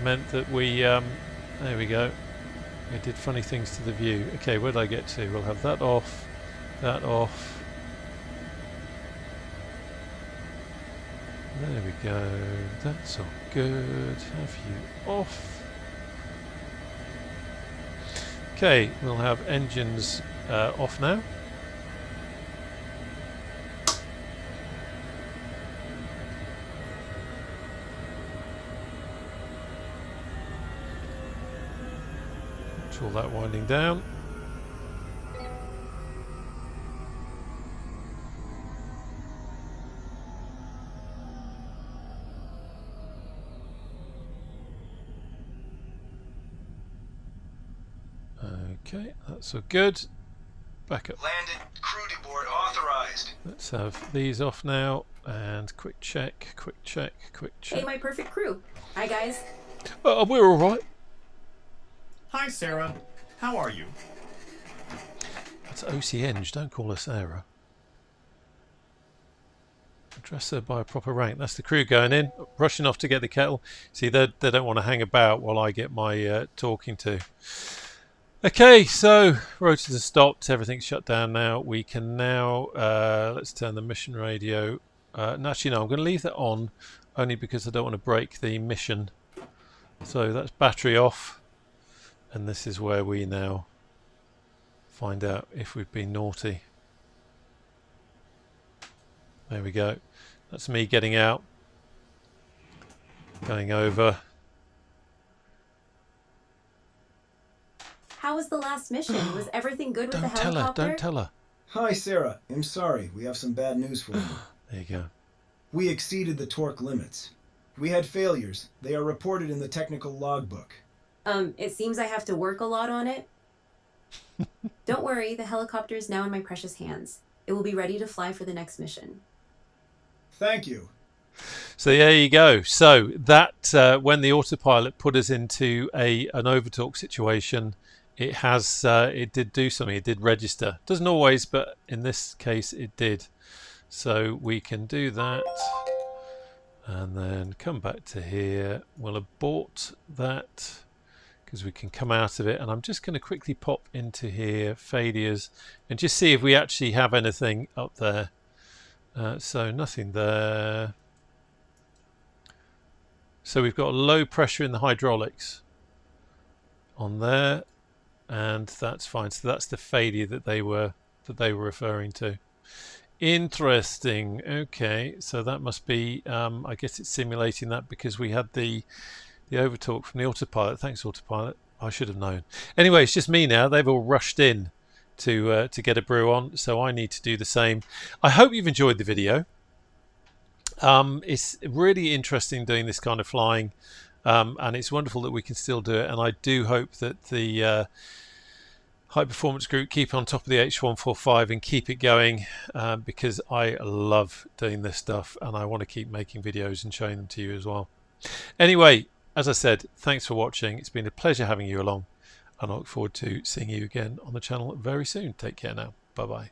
meant that we. There we go. It did funny things to the view. Okay, where did I get to? We'll have that off, that off. There we go. That's all good. Have you off. Okay, we'll have engines off now. All that winding down. Okay, that's all good. Back up. Landed. Crew deboard authorized. Let's have these off now, and quick check, quick check, quick check. Hey, my perfect crew. Hi, guys. We're all right. Hi, Sarah. How are you? That's OCNG, don't call her Sarah. Address her by a proper rank. That's the crew going in, rushing off to get the kettle. See, they don't want to hang about while I get my talking to. Okay, so rotors are stopped, everything's shut down now. We can now, let's turn the mission radio. No, actually, no, I'm going to leave that on, only because I don't want to break the mission. So that's battery off. And this is where we now find out if we've been naughty. There we go. That's me getting out. Going over. How was the last mission? Was everything good with the Don't tell her, helicopter? don't tell her. Hi, Sarah. I'm sorry. We have some bad news for you. There you go. We exceeded the torque limits. We had failures. They are reported in the technical logbook. It seems I have to work a lot on it. Don't worry, the helicopter is now in my precious hands. It will be ready to fly for the next mission. Thank you. So there you go. So that when the autopilot put us into an overtalk situation, it did do something. It did register. Doesn't always, but in this case it did. So we can do that and then come back to here. We'll abort that because we can come out of it, and I'm just going to quickly pop into here, failures, and just see if we actually have anything up there. So nothing there. So we've got low pressure in the hydraulics on there, and that's fine. So that's the failure that they were referring to. Interesting. Okay, so that must be I guess it's simulating that because we had the overtalk from the autopilot. Thanks, autopilot. I should have known. Anyway, it's just me now. They've all rushed in to get a brew on, so I need to do the same. I hope you've enjoyed the video. It's really interesting doing this kind of flying, and it's wonderful that we can still do it, and I do hope that the high performance group keep on top of the H145 and keep it going, because I love doing this stuff and I want to keep making videos and showing them to you as well. Anyway, as I said, thanks for watching. It's been a pleasure having you along, and I look forward to seeing you again on the channel very soon. Take care now. Bye bye.